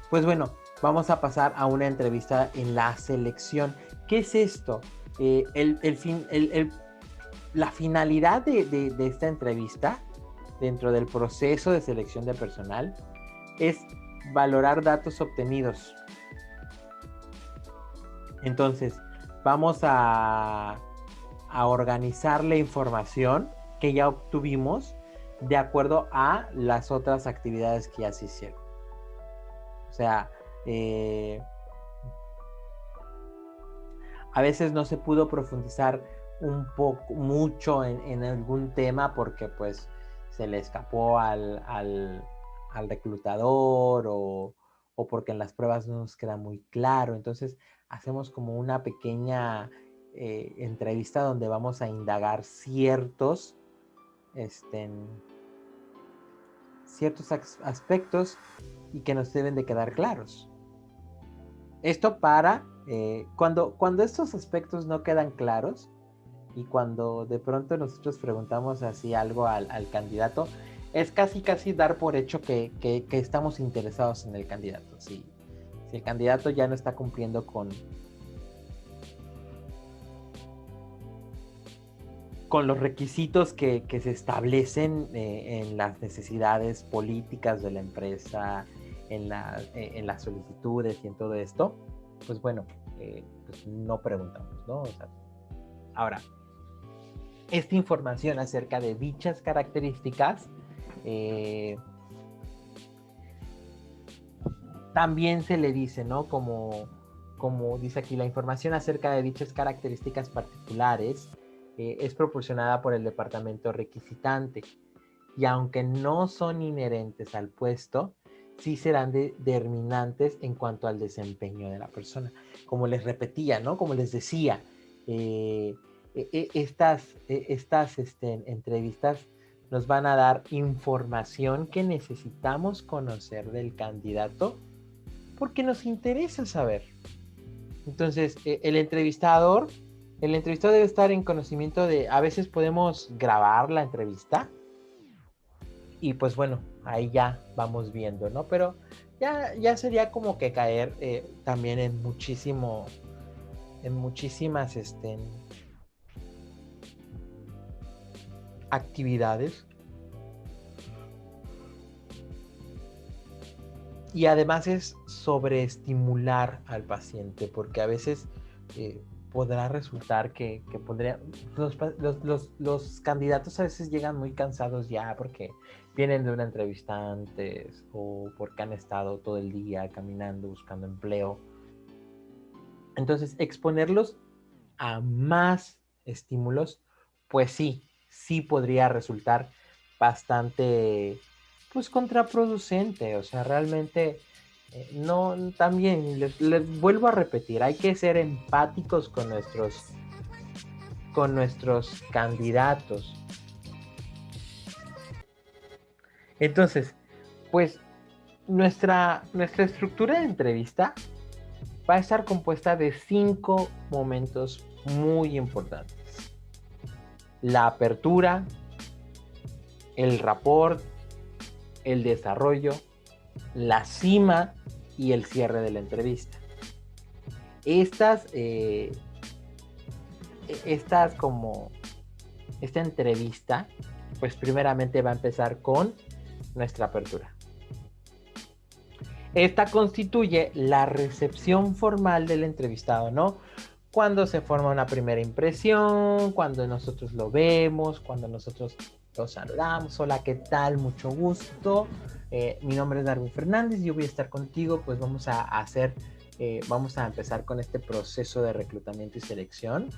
[SPEAKER 1] pues bueno, vamos a pasar a una entrevista en la selección. ¿Qué es esto? La finalidad de esta entrevista dentro del proceso de selección de personal es valorar datos obtenidos. Entonces, vamos a organizar la información que ya obtuvimos de acuerdo a las otras actividades que ya se hicieron. O sea, a veces no se pudo profundizar mucho en algún tema porque pues se le escapó al reclutador o porque en las pruebas no nos queda muy claro. Entonces hacemos como una pequeña entrevista donde vamos a indagar ciertos aspectos y que nos deben de quedar claros. Esto para cuando estos aspectos no quedan claros y cuando de pronto nosotros preguntamos así algo al candidato, es casi dar por hecho que estamos interesados en el candidato. Si el candidato ya no está cumpliendo con los requisitos que se establecen en las necesidades políticas de la empresa, en las solicitudes y en todo esto, pues bueno, pues no preguntamos, ¿no? O sea, ahora, esta información acerca de dichas características también se le dice, ¿no? Como dice aquí, la información acerca de dichas características particulares es proporcionada por el departamento requisitante y aunque no son inherentes al puesto, sí serán determinantes en cuanto al desempeño de la persona. Como les repetía, ¿no? Como les decía, estas entrevistas nos van a dar información que necesitamos conocer del candidato porque nos interesa saber. Entonces, el entrevistador debe estar en conocimiento de, a veces podemos grabar la entrevista y pues bueno, ahí ya vamos viendo, ¿no? Pero ya sería como que caer también en muchísimas actividades Y además es sobreestimular al paciente, porque a veces podrá resultar que podría, los candidatos a veces llegan muy cansados ya porque vienen de una entrevista antes o porque han estado todo el día caminando, buscando empleo. Entonces, exponerlos a más estímulos, pues sí podría resultar bastante, pues, contraproducente. O sea, realmente, no, también les vuelvo a repetir, hay que ser empáticos con nuestros candidatos. Entonces, pues, nuestra estructura de entrevista va a estar compuesta de 5 momentos muy importantes: la apertura, el rapport, el desarrollo, la cima y el cierre de la entrevista. Estas esta entrevista, pues primeramente va a empezar con nuestra apertura. Esta constituye la recepción formal del entrevistado, ¿no? Cuando se forma una primera impresión, cuando nosotros lo vemos, cuando nosotros lo saludamos. Hola, ¿qué tal? Mucho gusto. Mi nombre es Darwin Fernández y yo voy a estar contigo. Pues vamos a empezar con este proceso de reclutamiento y selección.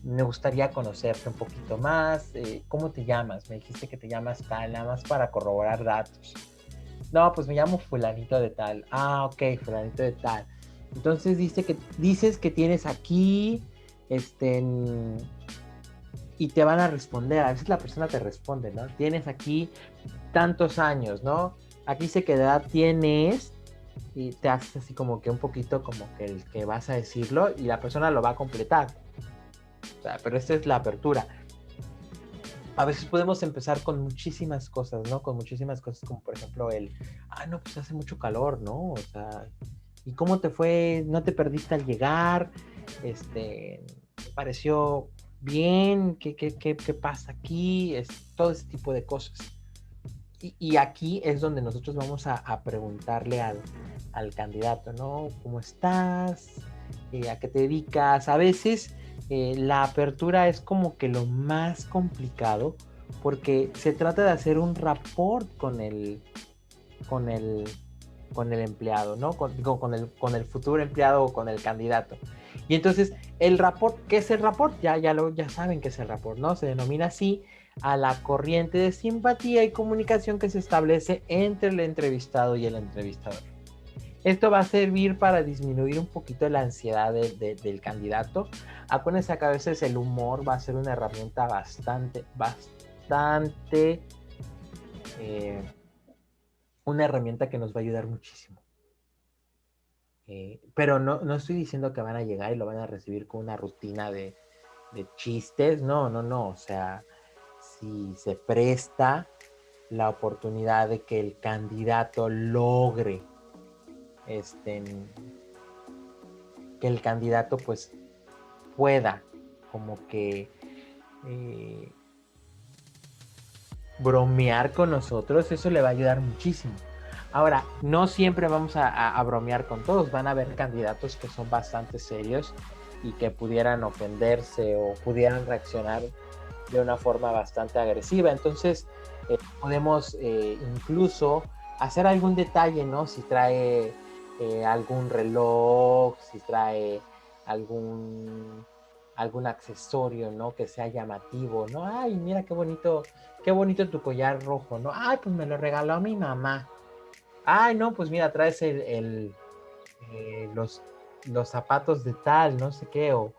[SPEAKER 1] Me gustaría conocerte un poquito más. ¿Cómo te llamas? Me dijiste que te llamas tal, nada más para corroborar datos. No, pues me llamo fulanito de tal. Ah, ok, fulanito de tal. Entonces dices que tienes aquí, y te van a responder. A veces la persona te responde, ¿no? Tienes aquí tantos años, ¿no? Aquí dice que edad tienes y te haces así como que un poquito como que el que vas a decirlo y la persona lo va a completar. O sea, pero esta es la apertura. A veces podemos empezar con muchísimas cosas, ¿no? Con muchísimas cosas como por ejemplo no, pues hace mucho calor, ¿no? O sea, ¿y cómo te fue? ¿No te perdiste al llegar? ¿Te pareció bien? ¿Qué pasa aquí? Todo ese tipo de cosas. Y aquí es donde nosotros vamos a preguntarle al candidato, ¿no? ¿Cómo estás? ¿A qué te dedicas? A veces la apertura es como que lo más complicado porque se trata de hacer un rapport con el, con el empleado, ¿no? Con el futuro empleado o con el candidato. Y entonces, el rapport, ¿qué es el rapport? Ya saben qué es el rapport, ¿no? Se denomina así a la corriente de simpatía y comunicación que se establece entre el entrevistado y el entrevistador. Esto va a servir para disminuir un poquito la ansiedad del candidato. Acuérdense que a veces el humor va a ser una herramienta bastante, una herramienta que nos va a ayudar muchísimo. Pero no estoy diciendo que van a llegar y lo van a recibir con una rutina de chistes. No. O sea, si se presta la oportunidad de que el candidato logre que el candidato pues pueda como que bromear con nosotros, eso le va a ayudar muchísimo. Ahora, no siempre vamos a bromear con todos. Van a haber candidatos que son bastante serios y que pudieran ofenderse o pudieran reaccionar de una forma bastante agresiva. Entonces, podemos incluso hacer algún detalle, ¿no? Si trae algún reloj, si trae algún accesorio, ¿no? Que sea llamativo, ¿no? Ay, mira qué bonito tu collar rojo, ¿no? Ay, pues me lo regaló mi mamá. Ay, no, pues mira, traes los zapatos de tal, no sé qué, o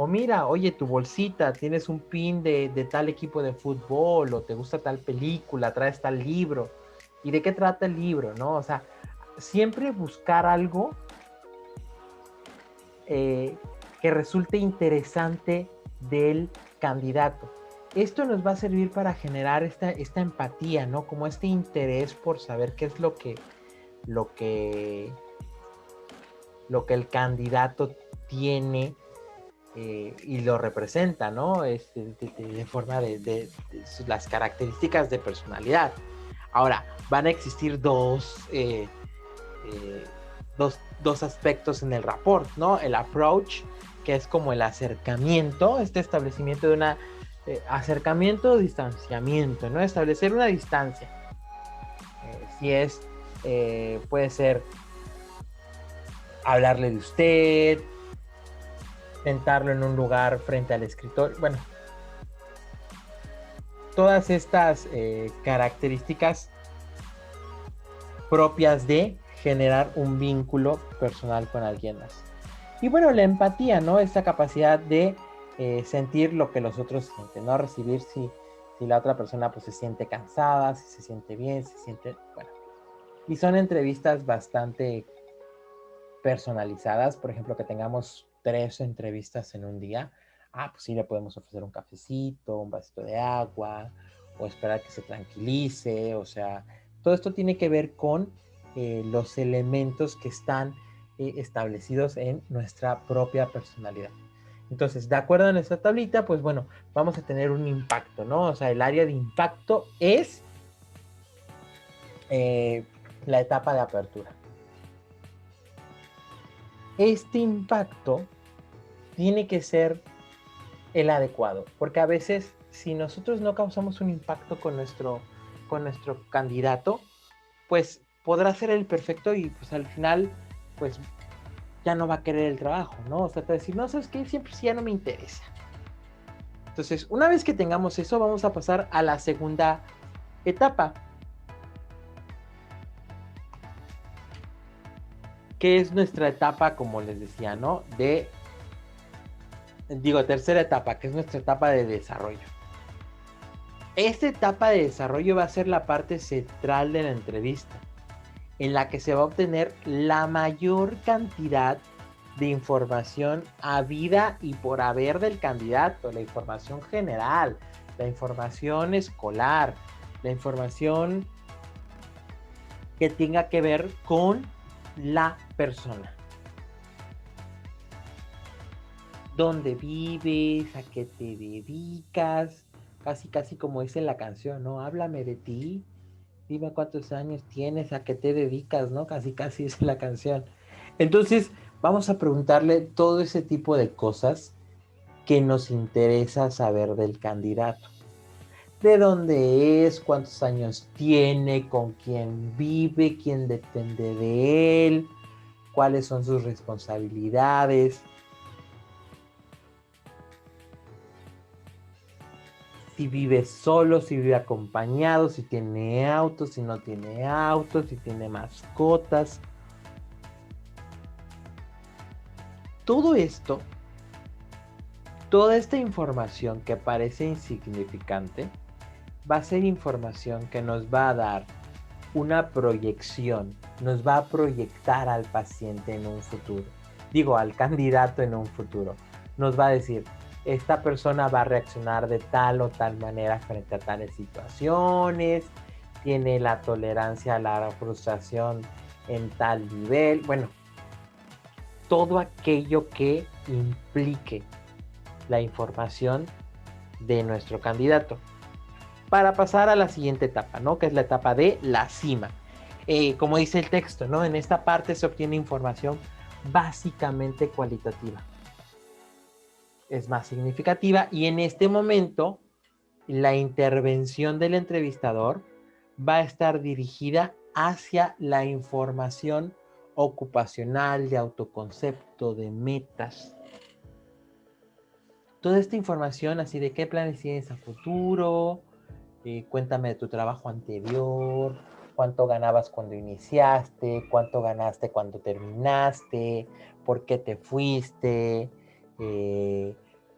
[SPEAKER 1] mira, oye, tu bolsita, tienes un pin de tal equipo de fútbol, o te gusta tal película, traes tal libro. ¿Y de qué trata el libro, no? O sea, siempre buscar algo que resulte interesante del candidato. Esto nos va a servir para generar esta empatía, ¿no? Como este interés por saber qué es lo que el candidato tiene y lo representa, ¿no? De forma de las características de personalidad. Ahora, van a existir dos dos aspectos en el rapport, ¿no? El approach, que es como el acercamiento, este establecimiento de una acercamiento o distanciamiento, ¿no? Establecer una distancia. Si es, puede ser hablarle de usted, sentarlo en un lugar frente al escritorio, bueno, todas estas características propias de generar un vínculo personal con alguien más. Y bueno, la empatía, ¿no? Esta capacidad de sentir lo que los otros sienten, ¿no? Recibir si la otra persona pues se siente cansada, si se siente bien, si se siente, bueno. Y son entrevistas bastante personalizadas, por ejemplo, que tengamos 3 entrevistas en un día, pues sí le podemos ofrecer un cafecito, un vasito de agua, o esperar que se tranquilice, o sea, todo esto tiene que ver con los elementos que están establecidos en nuestra propia personalidad. Entonces, de acuerdo a nuestra tablita, pues bueno, vamos a tener un impacto, ¿no? O sea, el área de impacto es la etapa de apertura. Este impacto tiene que ser el adecuado, porque a veces si nosotros no causamos un impacto con nuestro candidato, pues podrá ser el perfecto y pues al final pues ya no va a querer el trabajo, ¿no? O sea, te va a decir, no, ¿sabes qué? Siempre sí ya no me interesa. Entonces, una vez que tengamos eso, vamos a pasar a la segunda etapa, que es nuestra etapa, como les decía, ¿no? Tercera etapa, que es nuestra etapa de desarrollo. Esta etapa de desarrollo va a ser la parte central de la entrevista, en la que se va a obtener la mayor cantidad de información habida y por haber del candidato, la información general, la información escolar, la información que tenga que ver con la persona. ¿Dónde vives? ¿A qué te dedicas? Casi como dice la canción, ¿no? Háblame de ti, dime cuántos años tienes, a qué te dedicas, ¿no? Casi es la canción. Entonces, vamos a preguntarle todo ese tipo de cosas que nos interesa saber del candidato. ¿De dónde es? ¿Cuántos años tiene? ¿Con quién vive? ¿Quién depende de él? ¿Cuáles son sus responsabilidades? Si vive solo, si vive acompañado, si tiene auto, si no tiene auto, si tiene mascotas. Todo esto, toda esta información que parece insignificante, va a ser información que nos va a dar una proyección, nos va a proyectar al paciente en un futuro. Digo, al candidato en un futuro. Nos va a decir, esta persona va a reaccionar de tal o tal manera frente a tales situaciones, tiene la tolerancia a la frustración en tal nivel, bueno, todo aquello que implique la información de nuestro candidato. Para pasar a la siguiente etapa, ¿no? Que es la etapa de la cima. Como dice el texto, ¿no? En esta parte se obtiene información básicamente cualitativa. Es más significativa y en este momento la intervención del entrevistador va a estar dirigida hacia la información ocupacional, de autoconcepto, de metas. Toda esta información, así de qué planes tienes a futuro, cuéntame de tu trabajo anterior, cuánto ganabas cuando iniciaste, cuánto ganaste cuando terminaste, por qué te fuiste,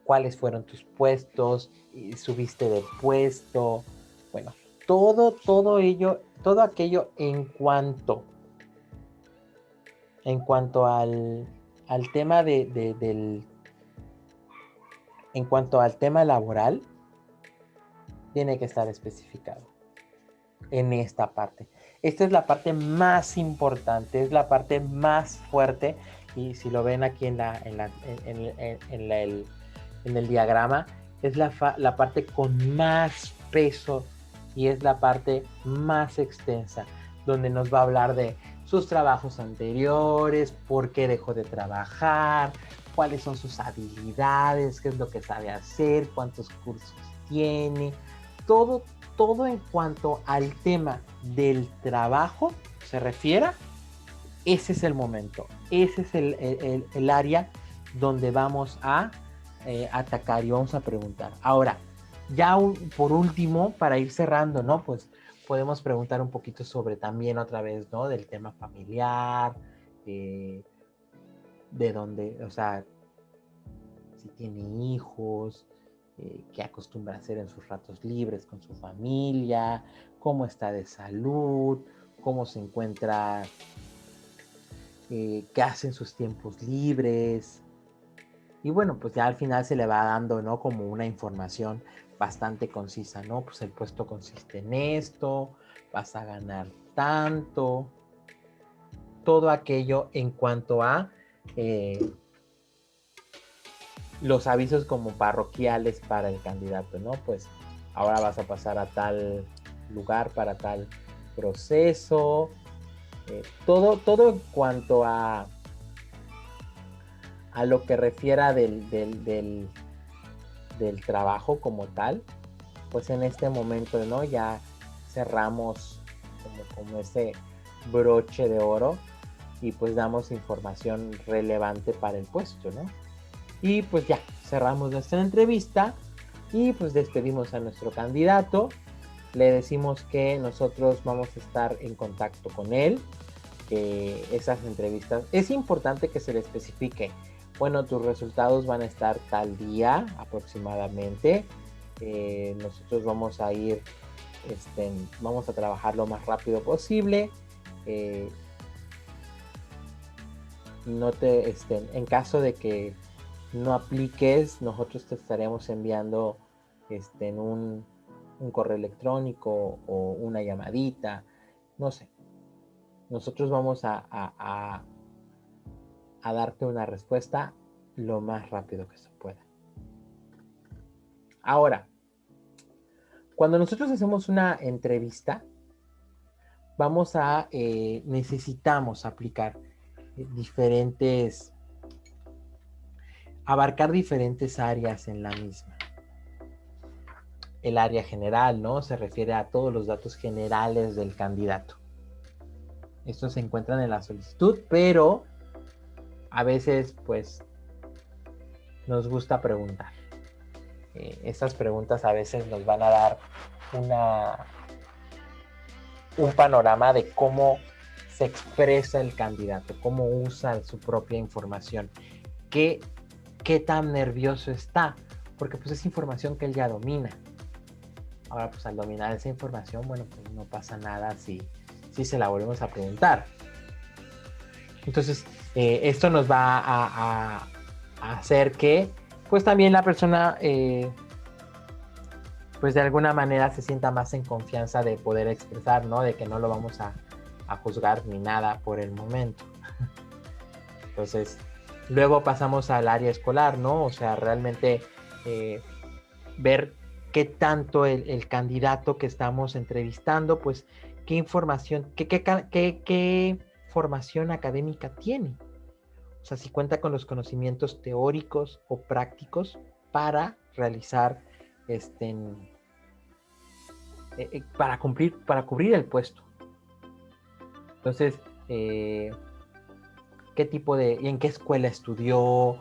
[SPEAKER 1] cuáles fueron tus puestos, subiste de puesto, bueno, todo ello, todo aquello en cuanto al tema en cuanto al tema laboral, tiene que estar especificado en esta parte. Esta es la parte más importante, es la parte más fuerte, y si lo ven aquí en el diagrama, es la parte con más peso y es la parte más extensa, donde nos va a hablar de sus trabajos anteriores, por qué dejó de trabajar, cuáles son sus habilidades, qué es lo que sabe hacer, cuántos cursos tiene, todo en cuanto al tema del trabajo se refiera. Ese es el momento, ese es el área donde vamos a atacar y vamos a preguntar. Ahora, ya por último, para ir cerrando, ¿no? Pues podemos preguntar un poquito sobre también otra vez, ¿no? Del tema familiar, de dónde, o sea, si tiene hijos, qué acostumbra a hacer en sus ratos libres con su familia, cómo está de salud, cómo se encuentra, qué hace en sus tiempos libres. Y bueno, pues ya al final se le va dando, ¿no? Como una información bastante concisa, ¿no? Pues el puesto consiste en esto, vas a ganar tanto, todo aquello en cuanto a los avisos como parroquiales para el candidato, ¿no? Pues ahora vas a pasar a tal lugar para tal proceso, todo en cuanto a lo que refiera del trabajo como tal, pues en este momento, ¿no? Ya cerramos como ese broche de oro y pues damos información relevante para el puesto, ¿no? Y pues ya, cerramos nuestra entrevista y pues despedimos a nuestro candidato. Le decimos que nosotros vamos a estar en contacto con él, que esas entrevistas, es importante que se le especifique, bueno, tus resultados van a estar tal día aproximadamente, nosotros vamos a ir, vamos a trabajar lo más rápido posible, no te, en caso de que no apliques, nosotros te estaremos enviando un correo electrónico o una llamadita, no sé. Nosotros vamos a darte una respuesta lo más rápido que se pueda. Ahora, cuando nosotros hacemos una entrevista, necesitamos aplicar abarcar diferentes áreas en la misma. El área general, ¿no? Se refiere a todos los datos generales del candidato. Estos se encuentran en la solicitud, pero a veces, pues, nos gusta preguntar. Estas preguntas a veces nos van a dar un panorama de cómo se expresa el candidato, cómo usa su propia información, qué tan nervioso está, porque pues es información que él ya domina. Ahora, pues al dominar esa información, bueno, pues no pasa nada si se la volvemos a preguntar. Entonces, esto nos va a hacer que, pues también la persona, pues de alguna manera se sienta más en confianza de poder expresar, ¿no? De que no lo vamos a juzgar ni nada por el momento. Entonces, luego pasamos al área escolar, ¿no? O sea, realmente ver qué tanto el candidato que estamos entrevistando, pues, qué información, qué formación académica tiene. O sea, si cuenta con los conocimientos teóricos o prácticos para realizar, para cubrir el puesto. Entonces, qué tipo y en qué escuela estudió,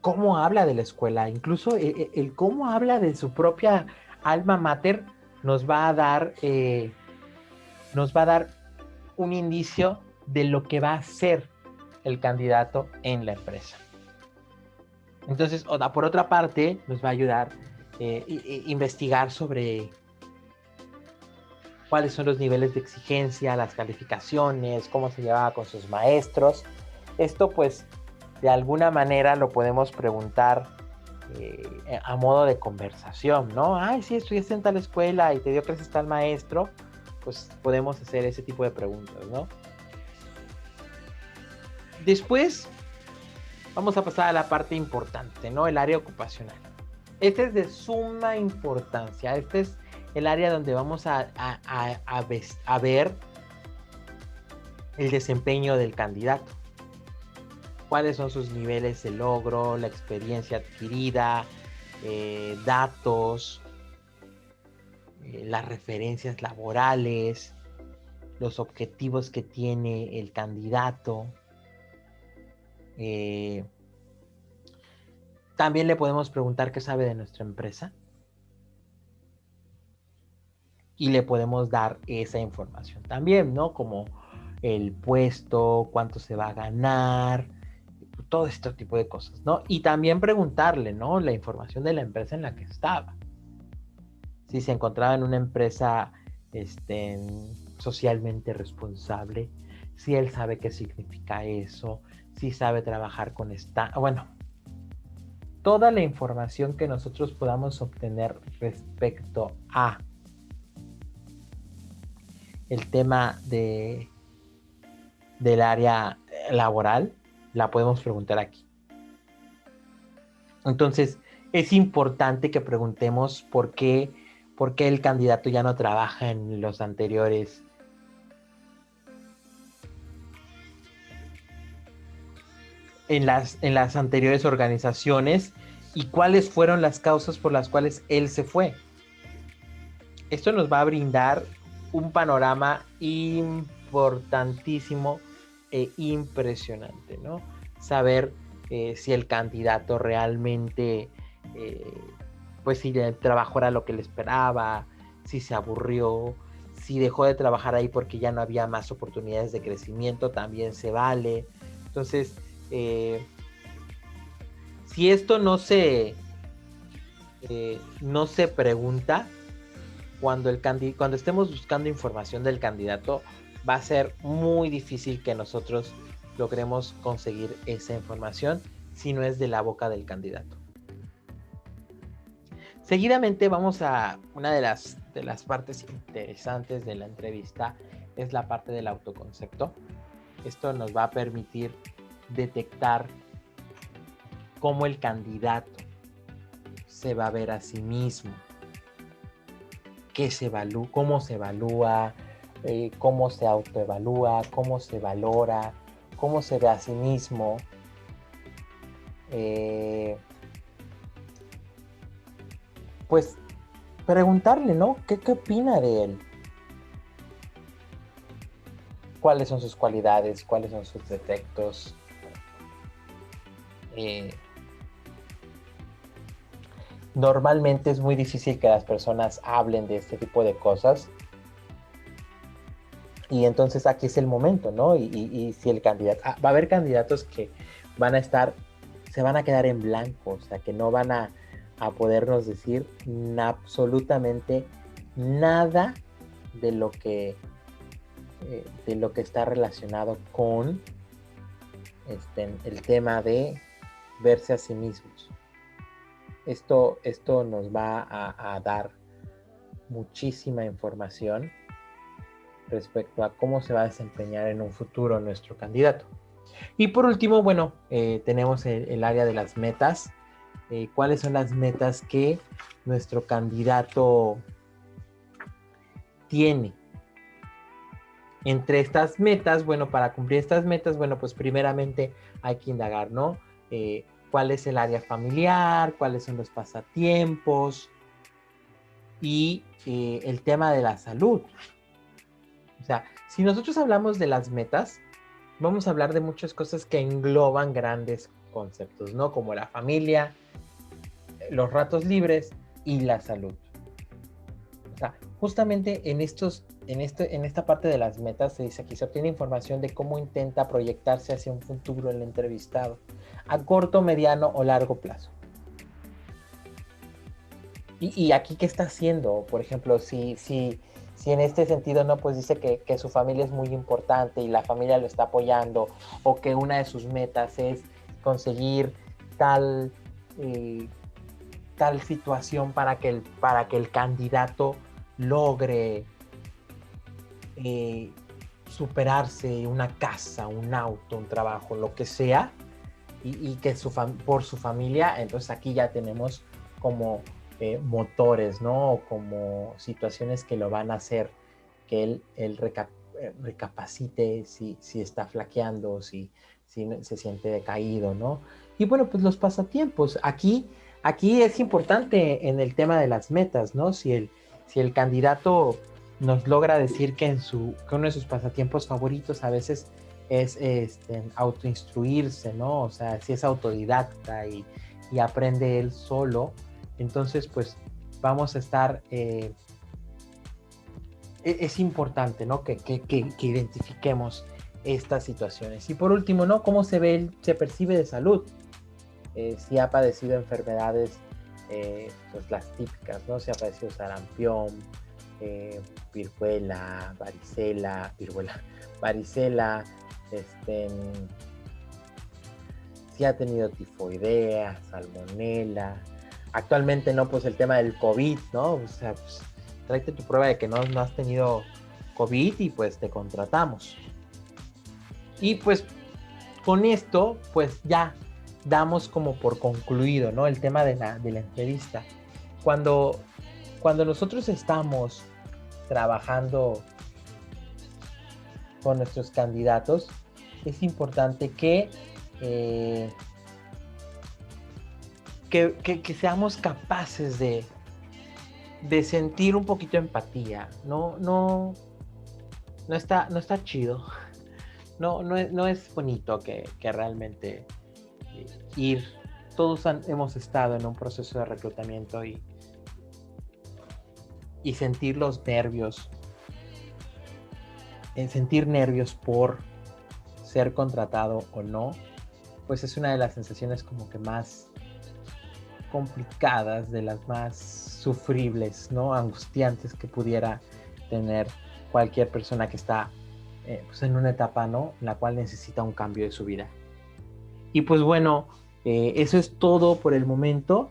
[SPEAKER 1] cómo habla de la escuela, incluso el cómo habla de su propia alma mater nos va a dar un indicio de lo que va a ser el candidato en la empresa. Entonces, por otra parte, nos va a ayudar investigar sobre cuáles son los niveles de exigencia, las calificaciones, cómo se llevaba con sus maestros. Esto, pues, de alguna manera lo podemos preguntar a modo de conversación, ¿no? Ay, sí, estudiaste en tal escuela y te dio clases tal maestro, pues podemos hacer ese tipo de preguntas, ¿no? Después vamos a pasar a la parte importante, ¿no? El área ocupacional. Este es de suma importancia. Este es el área donde vamos a ver el desempeño del candidato. Cuáles son sus niveles de logro, la experiencia adquirida, datos, las referencias laborales, los objetivos que tiene el candidato. También le podemos preguntar qué sabe de nuestra empresa y le podemos dar esa información también, ¿no? Como el puesto, cuánto se va a ganar, todo este tipo de cosas, ¿no? Y también preguntarle, ¿no? La información de la empresa en la que estaba. Si se encontraba en una empresa socialmente responsable, si él sabe qué significa eso, si sabe trabajar con bueno, toda la información que nosotros podamos obtener respecto a el tema del área laboral, la podemos preguntar aquí. Entonces, es importante que preguntemos por qué el candidato ya no trabaja en los anteriores en las anteriores organizaciones y cuáles fueron las causas por las cuales él se fue. Esto nos va a brindar un panorama importantísimo e impresionante, ¿no? Saber si el candidato realmente, pues si el trabajo era lo que le esperaba, si se aburrió, si dejó de trabajar ahí porque ya no había más oportunidades de crecimiento, también se vale. Entonces, si esto no se pregunta, cuando estemos buscando información del candidato, va a ser muy difícil que nosotros logremos conseguir esa información si no es de la boca del candidato. Seguidamente vamos a una de las partes interesantes de la entrevista, es la parte del autoconcepto. Esto nos va a permitir detectar cómo el candidato se va a ver a sí mismo, cómo se evalúa, cómo se autoevalúa, cómo se valora, cómo se ve a sí mismo. Pues preguntarle, ¿no? ¿Qué opina de él? ¿Cuáles son sus cualidades? ¿Cuáles son sus defectos? Normalmente es muy difícil que las personas hablen de este tipo de cosas. Y entonces aquí es el momento, ¿no? Y si el candidato... va a haber candidatos que se van a quedar en blanco, o sea, que no van a podernos decir absolutamente nada de lo que está relacionado con el tema de verse a sí mismos. Esto nos va a dar muchísima información respecto a cómo se va a desempeñar en un futuro nuestro candidato. Y por último, bueno, tenemos el área de las metas. ¿Cuáles son las metas que nuestro candidato tiene? Entre estas metas, bueno, para cumplir estas metas, bueno, pues primeramente hay que indagar, ¿no? ¿Cuál es el área familiar? ¿Cuáles son los pasatiempos? Y el tema de la salud. O sea, si nosotros hablamos de las metas, vamos a hablar de muchas cosas que engloban grandes conceptos, ¿no? Como la familia, los ratos libres y la salud. O sea, justamente en esta parte de las metas se dice aquí, se obtiene información de cómo intenta proyectarse hacia un futuro el entrevistado, a corto, mediano o largo plazo. Y aquí, ¿qué está haciendo? Por ejemplo, si en este sentido, ¿no? Pues dice que su familia es muy importante y la familia lo está apoyando, o que una de sus metas es conseguir tal situación para que el candidato logre superarse, una casa, un auto, un trabajo, lo que sea, y que por su familia. Entonces aquí ya tenemos como motores, ¿no? Como situaciones que lo van a hacer que él recapacite si está flaqueando, si se siente decaído, ¿no? Y bueno, pues los pasatiempos. Aquí es importante en el tema de las metas, ¿no? Si el candidato nos logra decir que uno de sus pasatiempos favoritos a veces es autoinstruirse, ¿no? O sea, si es autodidacta y aprende él solo, entonces pues vamos a estar, es importante, ¿no? Que identifiquemos estas situaciones. Y por último, ¿no? ¿Cómo se percibe de salud? Si ha padecido enfermedades, pues las típicas, ¿no? Si ha padecido sarampión, varicela, este, si ha tenido tifoidea, salmonela. Actualmente, ¿no? Pues el tema del COVID, ¿no? O sea, pues, tráete tu prueba de que no has tenido COVID y pues te contratamos. Y pues con esto, pues ya damos como por concluido, ¿no? El tema de la entrevista. Cuando, cuando nosotros estamos trabajando con nuestros candidatos, es importante eh, que seamos capaces de sentir un poquito de empatía. No está chido. No es bonito que realmente ir. Todos hemos estado en un proceso de reclutamiento y sentir los nervios, sentir nervios por ser contratado o no, pues es una de las sensaciones como que más complicadas, de las más sufribles, ¿no? Angustiantes que pudiera tener cualquier persona que está pues en una etapa, ¿no? En la cual necesita un cambio de su vida. Y pues bueno, eso es todo por el momento.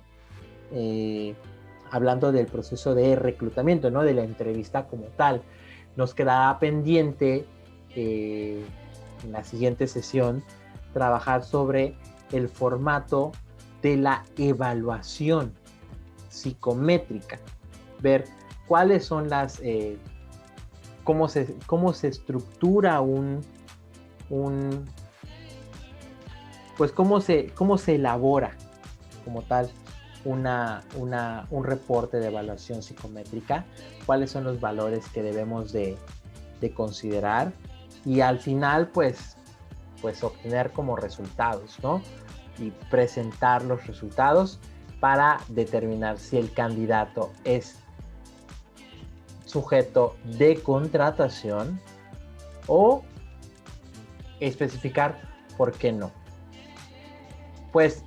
[SPEAKER 1] Hablando del proceso de reclutamiento, ¿no? De la entrevista como tal. Nos quedará pendiente en la siguiente sesión trabajar sobre el formato de la evaluación psicométrica, ver cuáles son cómo se estructura pues cómo se elabora como tal un reporte de evaluación psicométrica, cuáles son los valores que debemos de considerar y al final pues obtener como resultados, ¿no? Y presentar los resultados para determinar si el candidato es sujeto de contratación o especificar por qué no. Pues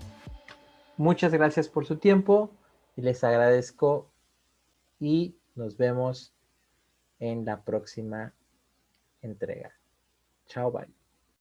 [SPEAKER 1] muchas gracias por su tiempo y les agradezco y nos vemos en la próxima entrega. Chao, bye.